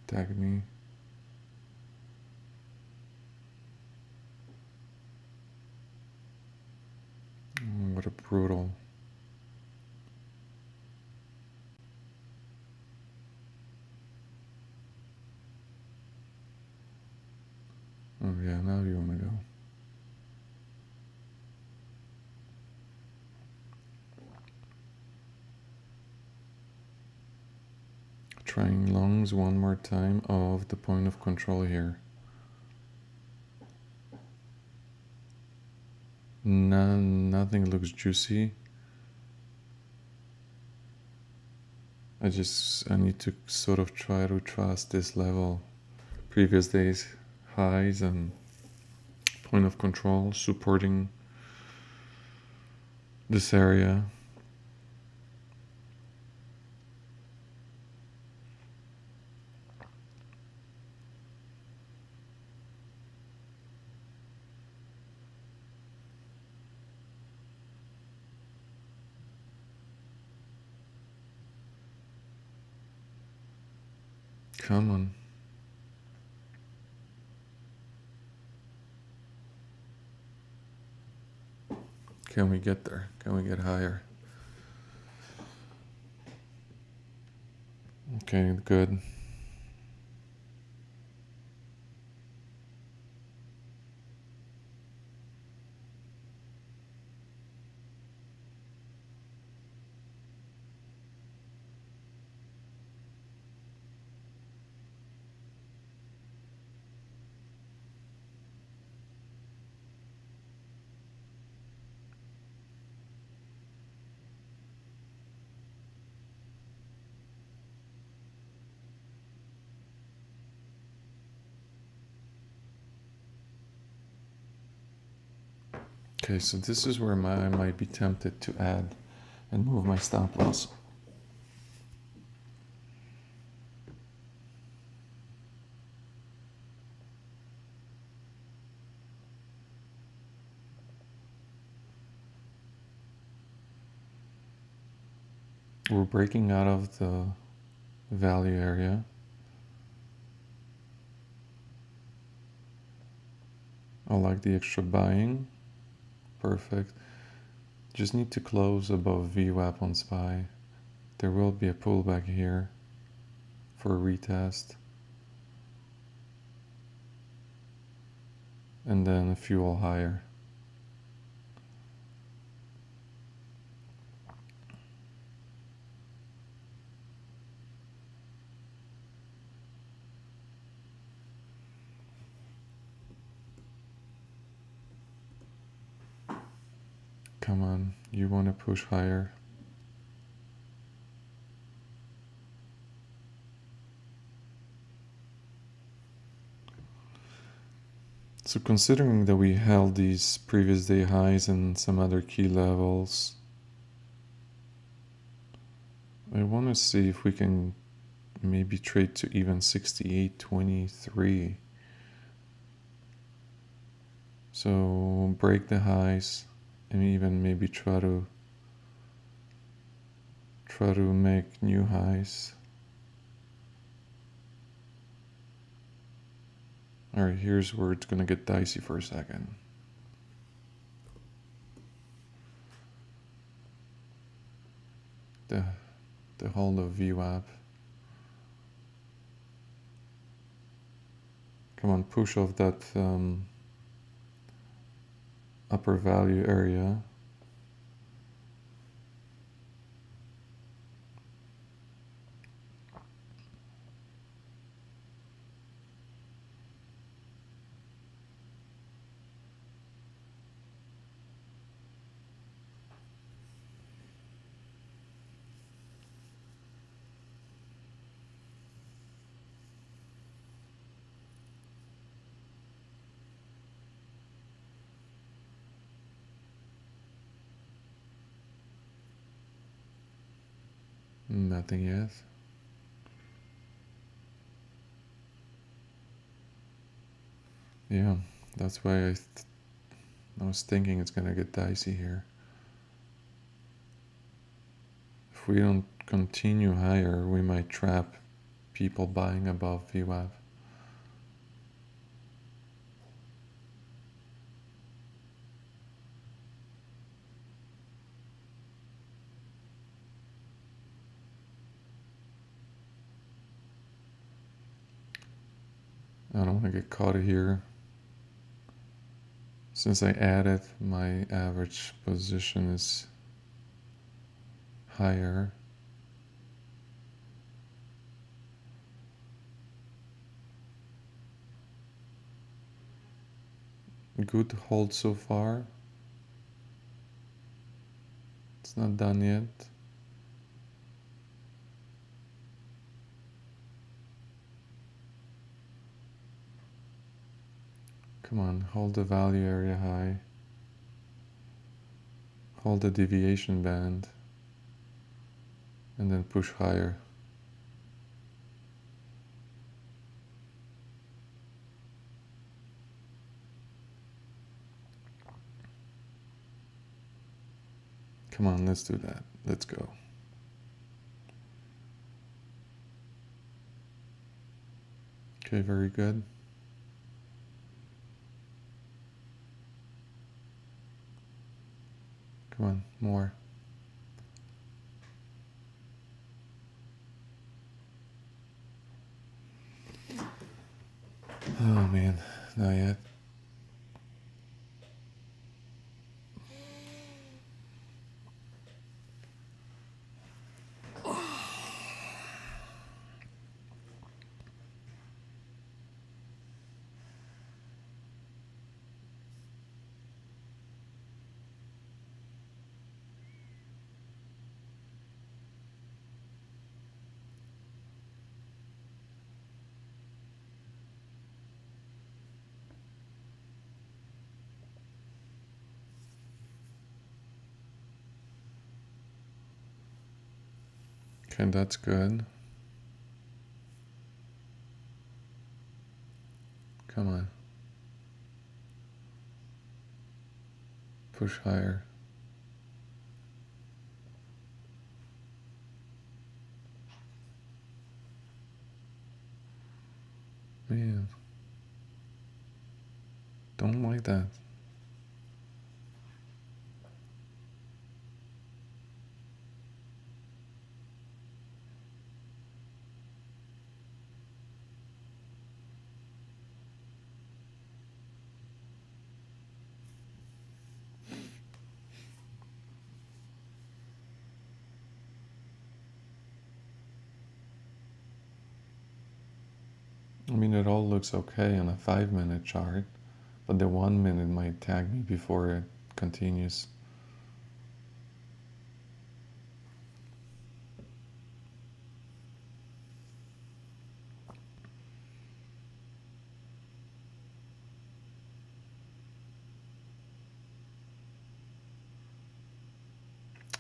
Tag me. Oh, what a brutal. Oh yeah, now you wanna go. Trying longs one more time of the point of control here. Nothing looks juicy. I need to sort of try to trust this level. Previous days highs and point of control supporting this area. Come on. Can we get there? Can we get higher? Okay, good. Okay, so this is where I might be tempted to add and move my stop loss. We're breaking out of the value area. I like the extra buying. Perfect. Just need to close above VWAP on SPY. There will be a pullback here for a retest. And then a fuel higher. Come on, you want to push higher. So considering that we held these previous day highs and some other key levels, I want to see if we can maybe trade to even 68.23 So break the highs and even maybe try to make new highs. All right, here's where it's gonna get dicey for a second. The hold of VWAP. Come on, push off that upper value area. Nothing yet. Yeah, that's why I was thinking it's gonna get dicey here. If we don't continue higher, we might trap people buying above VWAP. I don't want to get caught here. Since I added, my average position is higher. Good hold so far. It's not done yet. Come on, hold the value area high. Hold the deviation band. And then push higher. Come on, let's do that. Let's go. Okay, very good. Come on, more. Oh man, not yet. Okay, that's good. Come on. Push higher. Man. Don't like that. I mean, it all looks okay on a 5-minute chart, but the 1 minute might tag me before it continues.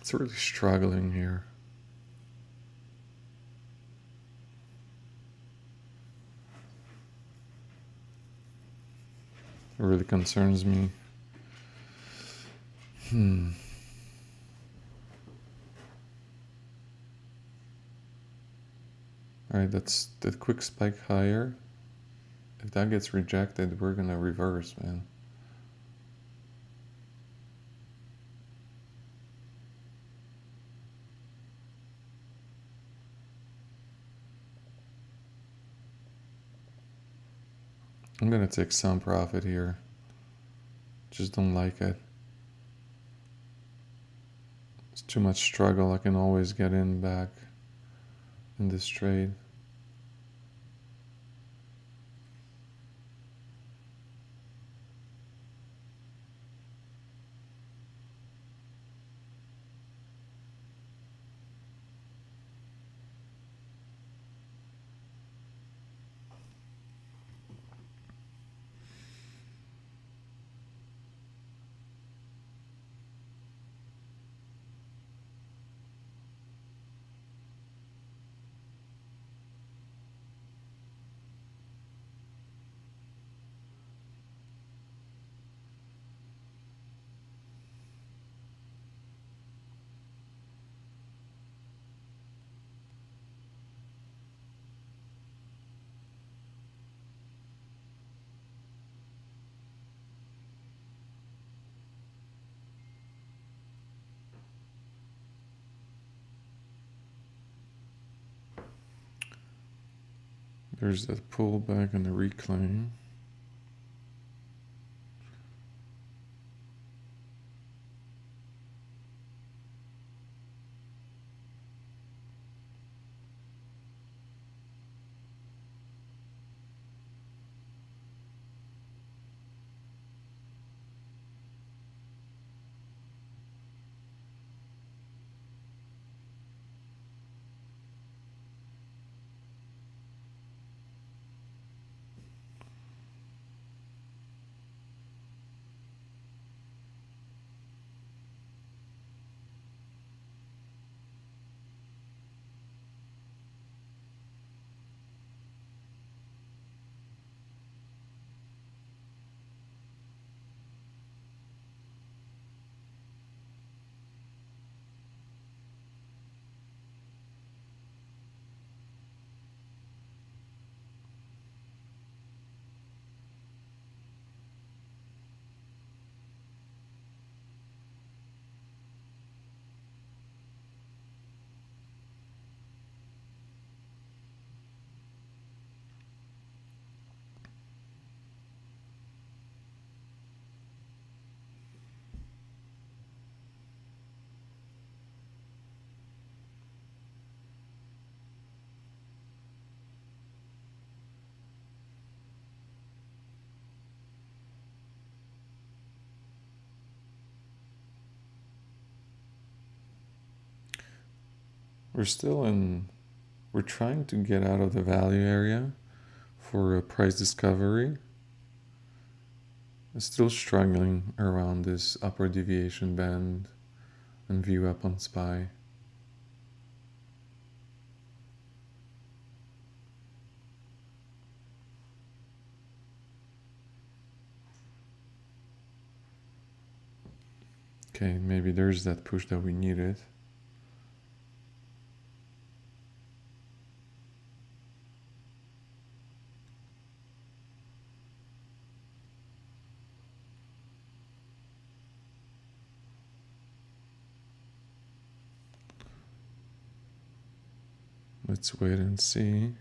It's really struggling here. It really concerns me. Alright, that's that quick spike higher. If that gets rejected, we're gonna reverse, man. I'm gonna take some profit here. Just don't like it. It's too much struggle. I can always get in back in this trade. There's that pullback and the reclaim. We're trying to get out of the value area for a price discovery. I'm still struggling around this upward deviation band and view up on SPY. Okay, maybe there's that push that we needed. Let's wait and see.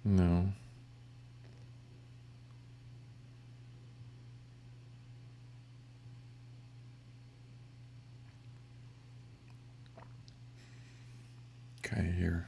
No. Okay, here.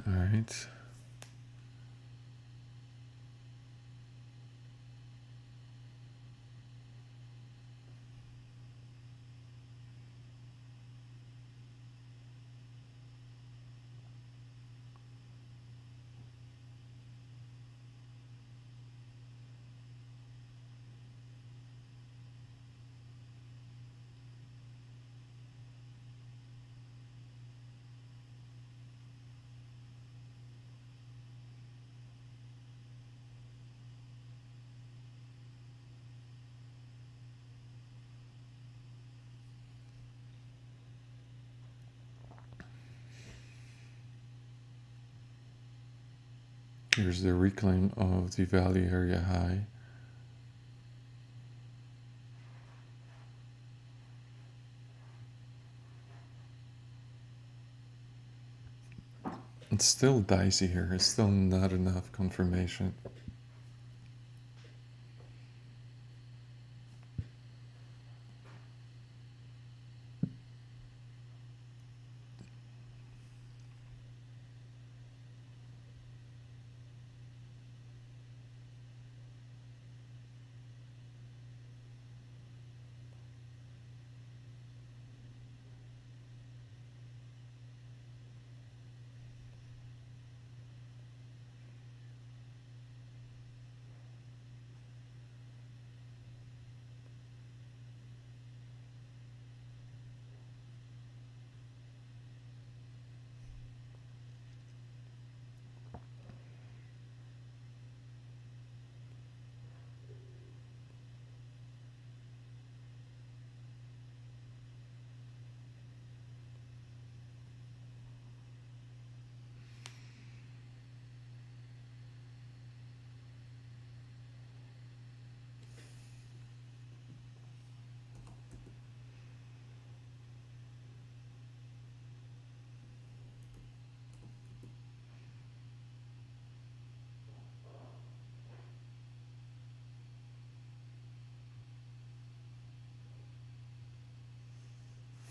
All right. Here's the reclaim of the value area high. It's still dicey here. It's still not enough confirmation.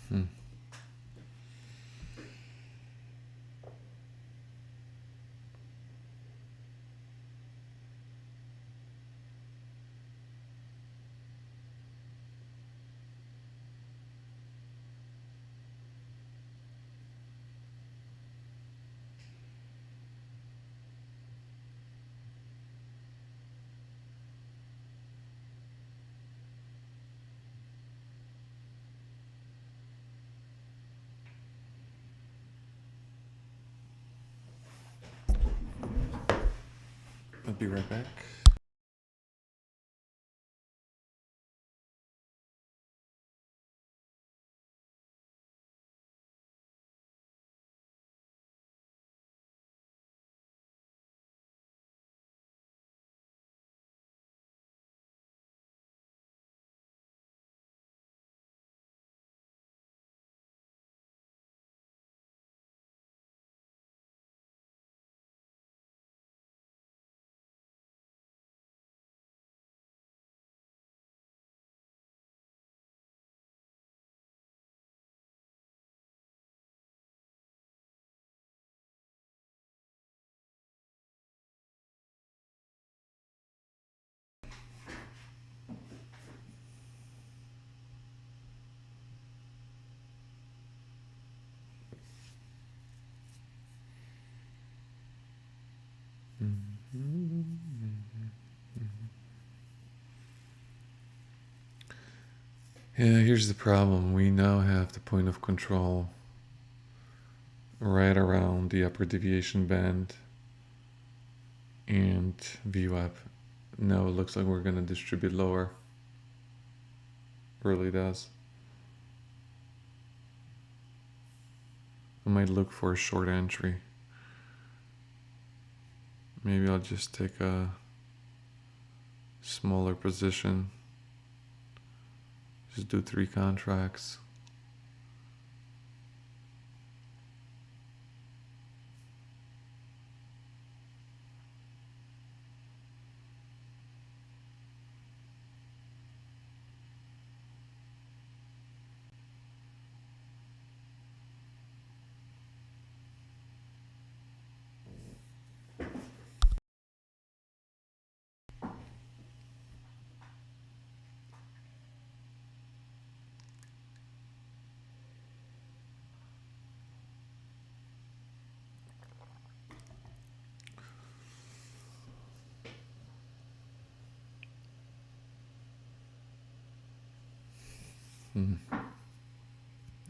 Hmm. I'll be right back. Yeah, here's the problem. We now have the point of control right around the upper deviation band and VWAP. Now it looks like we're going to distribute lower. Really does. I might look for a short entry. Maybe I'll just take a smaller position. Just do 3 contracts.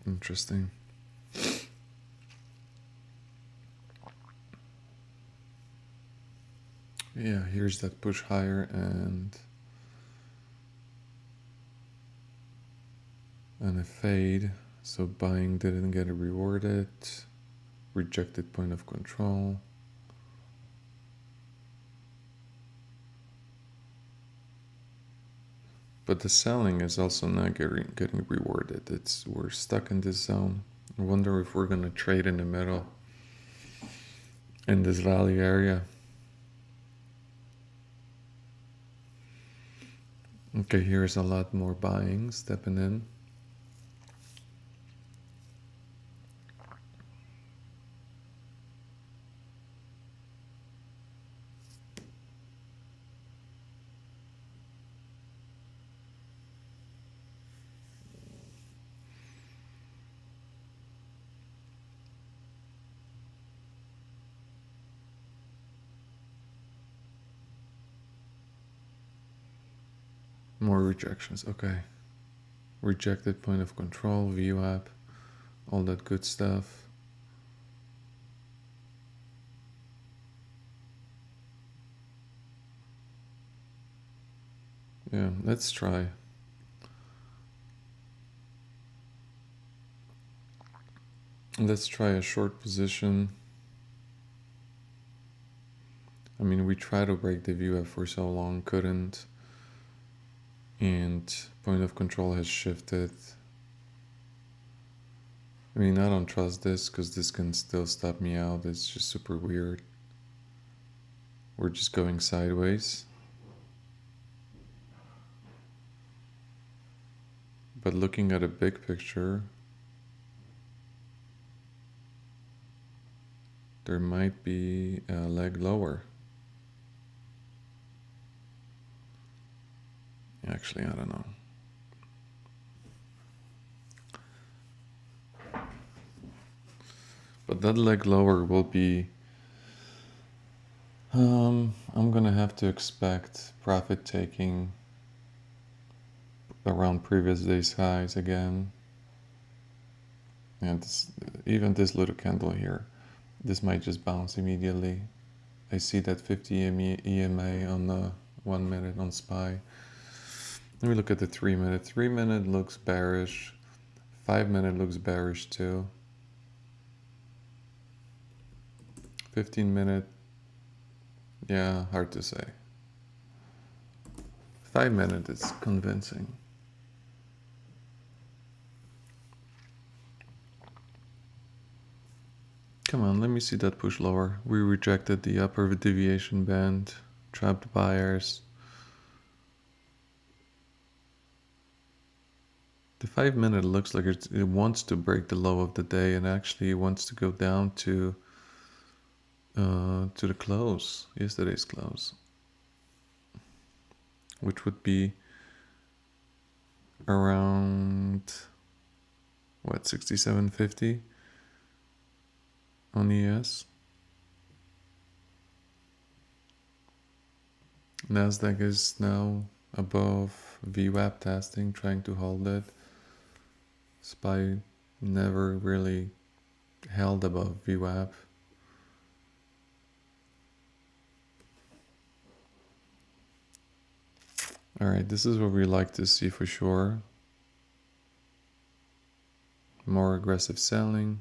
Interesting. Yeah, here's that push higher and a fade. So buying didn't get rewarded. Rejected point of control. But the selling is also not getting rewarded. We're stuck in this zone. I wonder if we're gonna trade in the middle in this value area. Okay, here's a lot more buying stepping in. More rejections. Okay. Rejected point of control, VWAP, all that good stuff. Yeah, let's try. Let's try a short position. I mean, we tried to break the VWAP for so long, couldn't. And point of control has shifted. I mean, I don't trust this because this can still stop me out. It's just super weird. We're just going sideways. But looking at a big picture, there might be a leg lower. Actually, I don't know. But that leg lower will be, I'm gonna have to expect profit taking around previous day's highs again. And even this little candle here, this might just bounce immediately. I see that 50 EMA on the 1 minute on SPY. Let me look at the 3 minute. 3 minute looks bearish. 5 minute looks bearish too. 15 minute, yeah, hard to say. 5 minute is convincing. Come on, let me see that push lower. We rejected the upper deviation band, trapped buyers. The 5 minute looks like it wants to break the low of the day and actually wants to go down to the close, yesterday's close, which would be around what, 67.50 on ES. Nasdaq is now above VWAP testing, trying to hold it. SPY never really held above VWAP. All right, this is what we like to see for sure. More aggressive selling.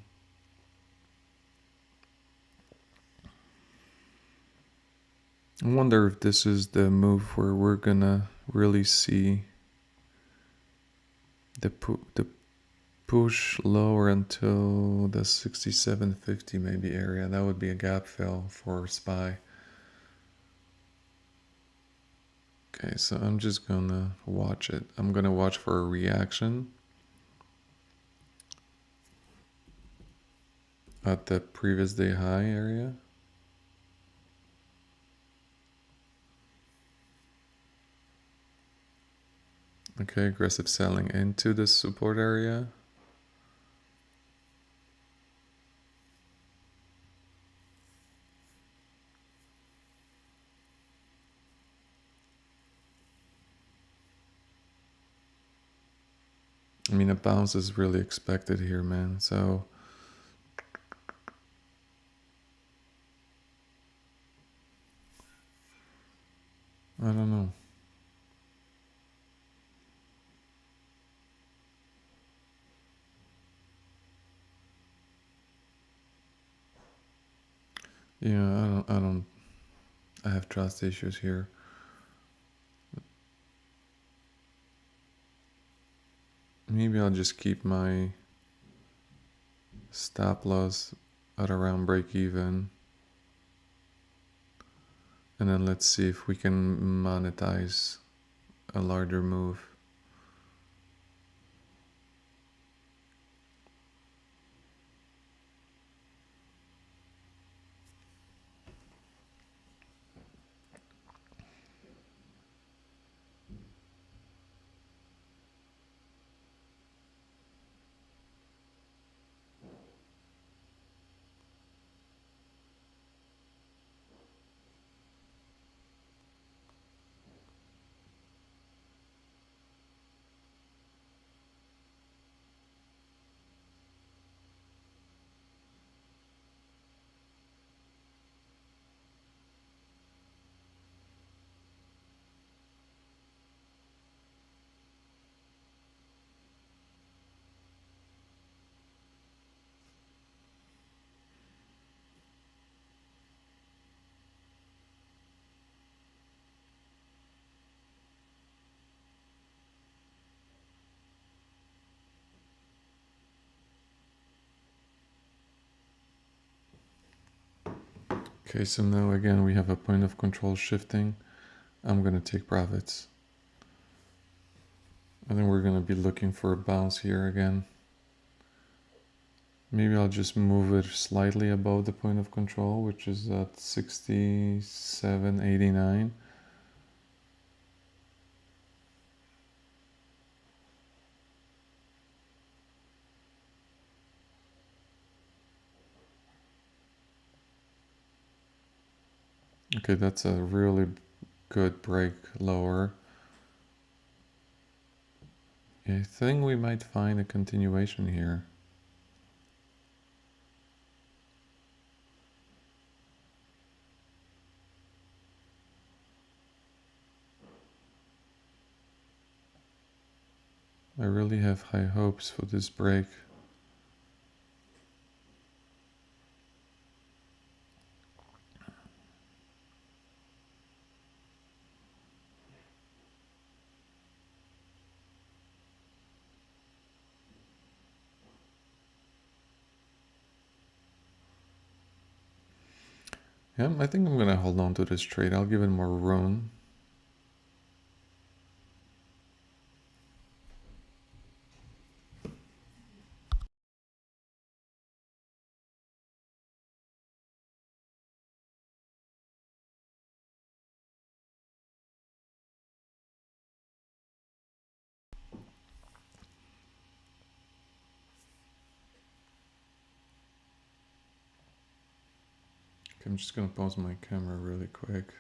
I wonder if this is the move where we're gonna really see the push lower until the 67.50 maybe area. That would be a gap fill for SPY. Okay, so I'm just gonna watch it. I'm gonna watch for a reaction at the previous day high area. Okay, aggressive selling into the support area. I mean, a bounce is really expected here, man. So I don't know. Yeah, I have trust issues here. Maybe I'll just keep my stop loss at around break even. And then let's see if we can monetize a larger move. Okay, so now again we have a point of control shifting. I'm gonna take profits. I think we're gonna be looking for a bounce here again. Maybe I'll just move it slightly above the point of control, which is at 67.89. Okay, that's a really good break lower. I think we might find a continuation here. I really have high hopes for this break. Yeah, I think I'm gonna hold on to this trade. I'll give it more room. Okay, I'm just gonna pause my camera really quick.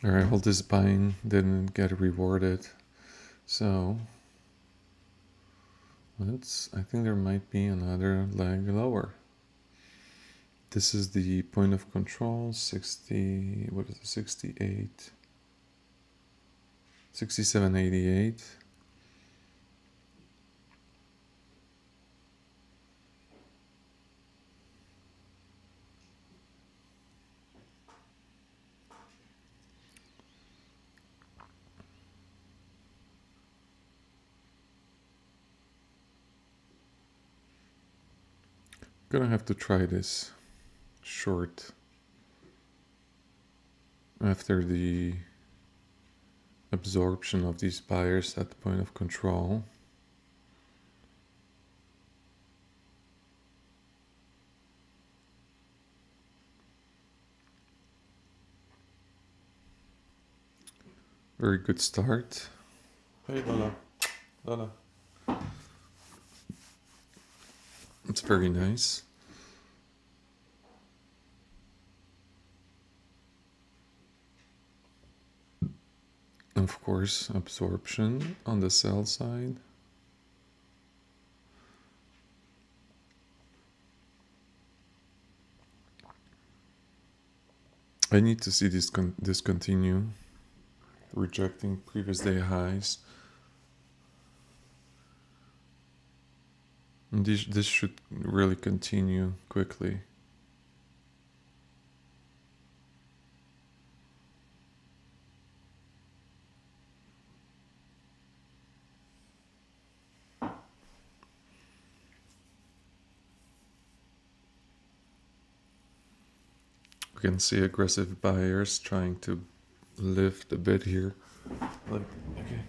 Alright, all this buying didn't get rewarded. So I think there might be another leg lower. This is the point of control, 60, what is it, 68, 67.88. Gonna have to try this short after the absorption of these buyers at the point of control. Very good start. Hey Lola. Lola. It's very nice. Of course, absorption on the sell side. I need to see this continue, rejecting previous day highs. And this should really continue quickly. We can see aggressive buyers trying to lift a bit here. Like, okay.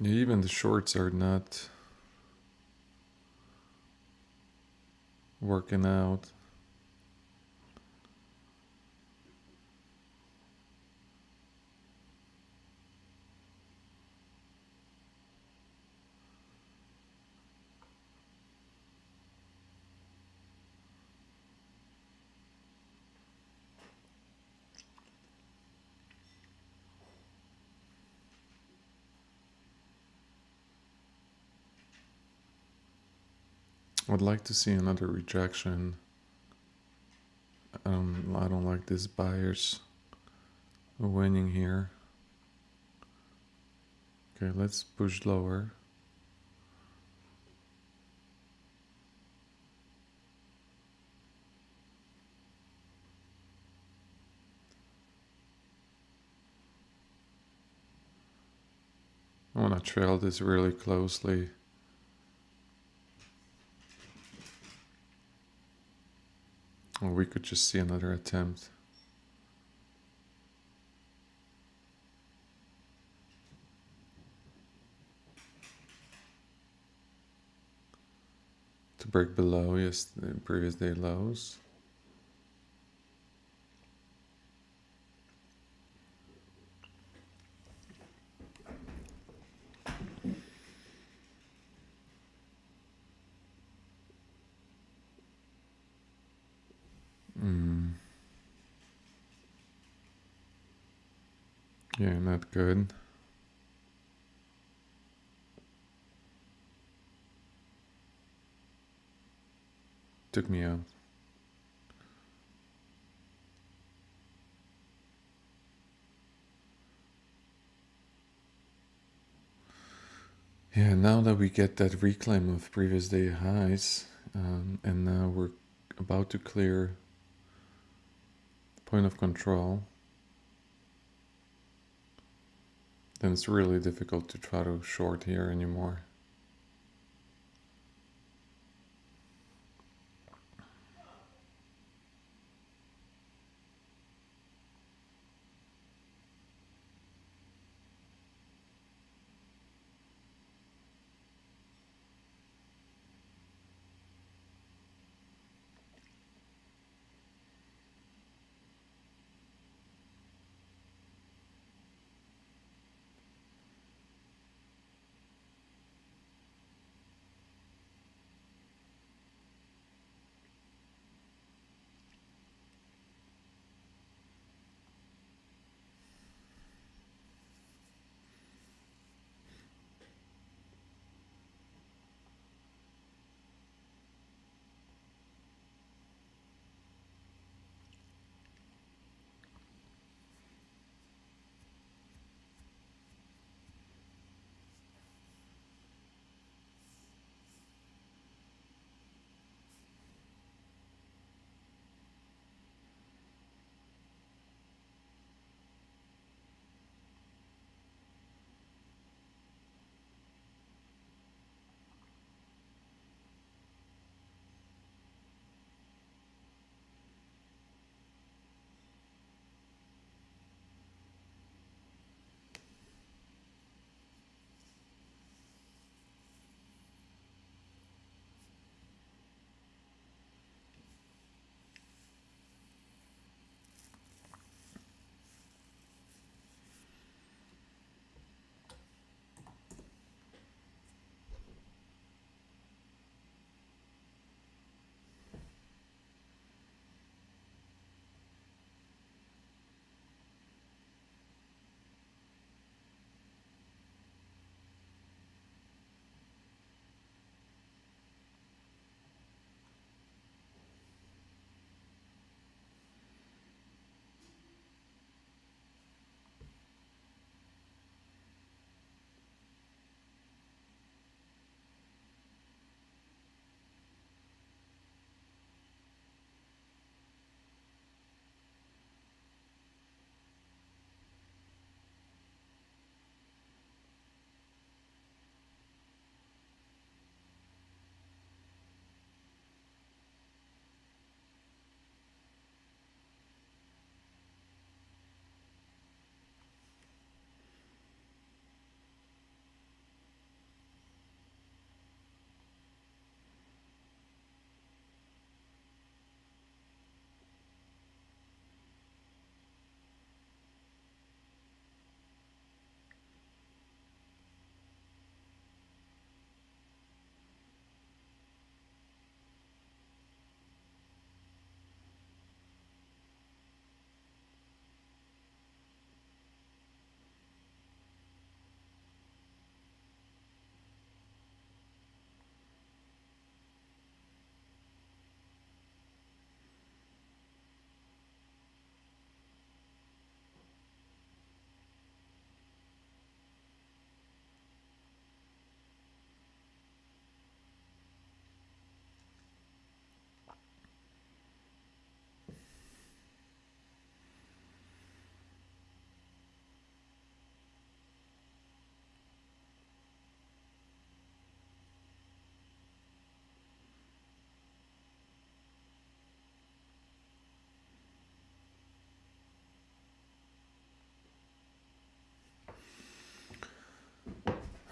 Yeah, even the shorts are not working out. I'd like to see another rejection. I don't like these buyers winning here. Okay, let's push lower. I want to trail this really closely. Or we could just see another attempt. To break below, yes, the previous day lows. Yeah, not good. Took me out. Yeah, now that we get that reclaim of previous day highs, and now we're about to clear point of control, then it's really difficult to try to short here anymore.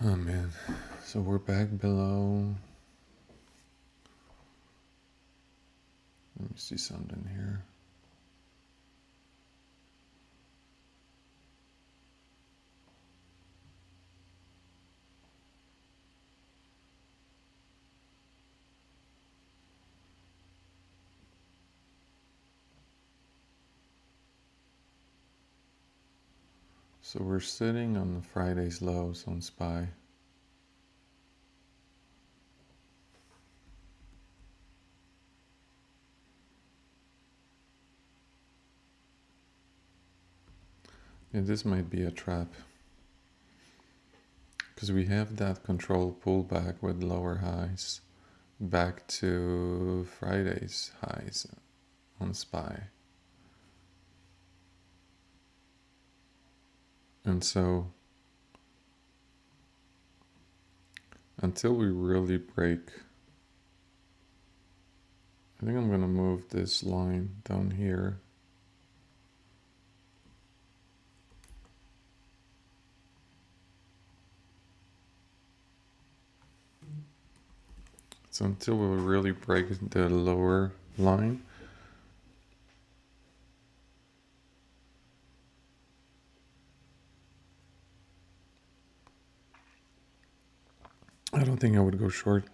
Oh man, so we're back below. Let me see something here. So we're sitting on the Friday's lows on SPY. Yeah, this might be a trap. Because we have that control pullback with lower highs back to Friday's highs on SPY. And so until we really break, I think I'm going to move this line down here. So until we really break the lower line, I don't think I would go short.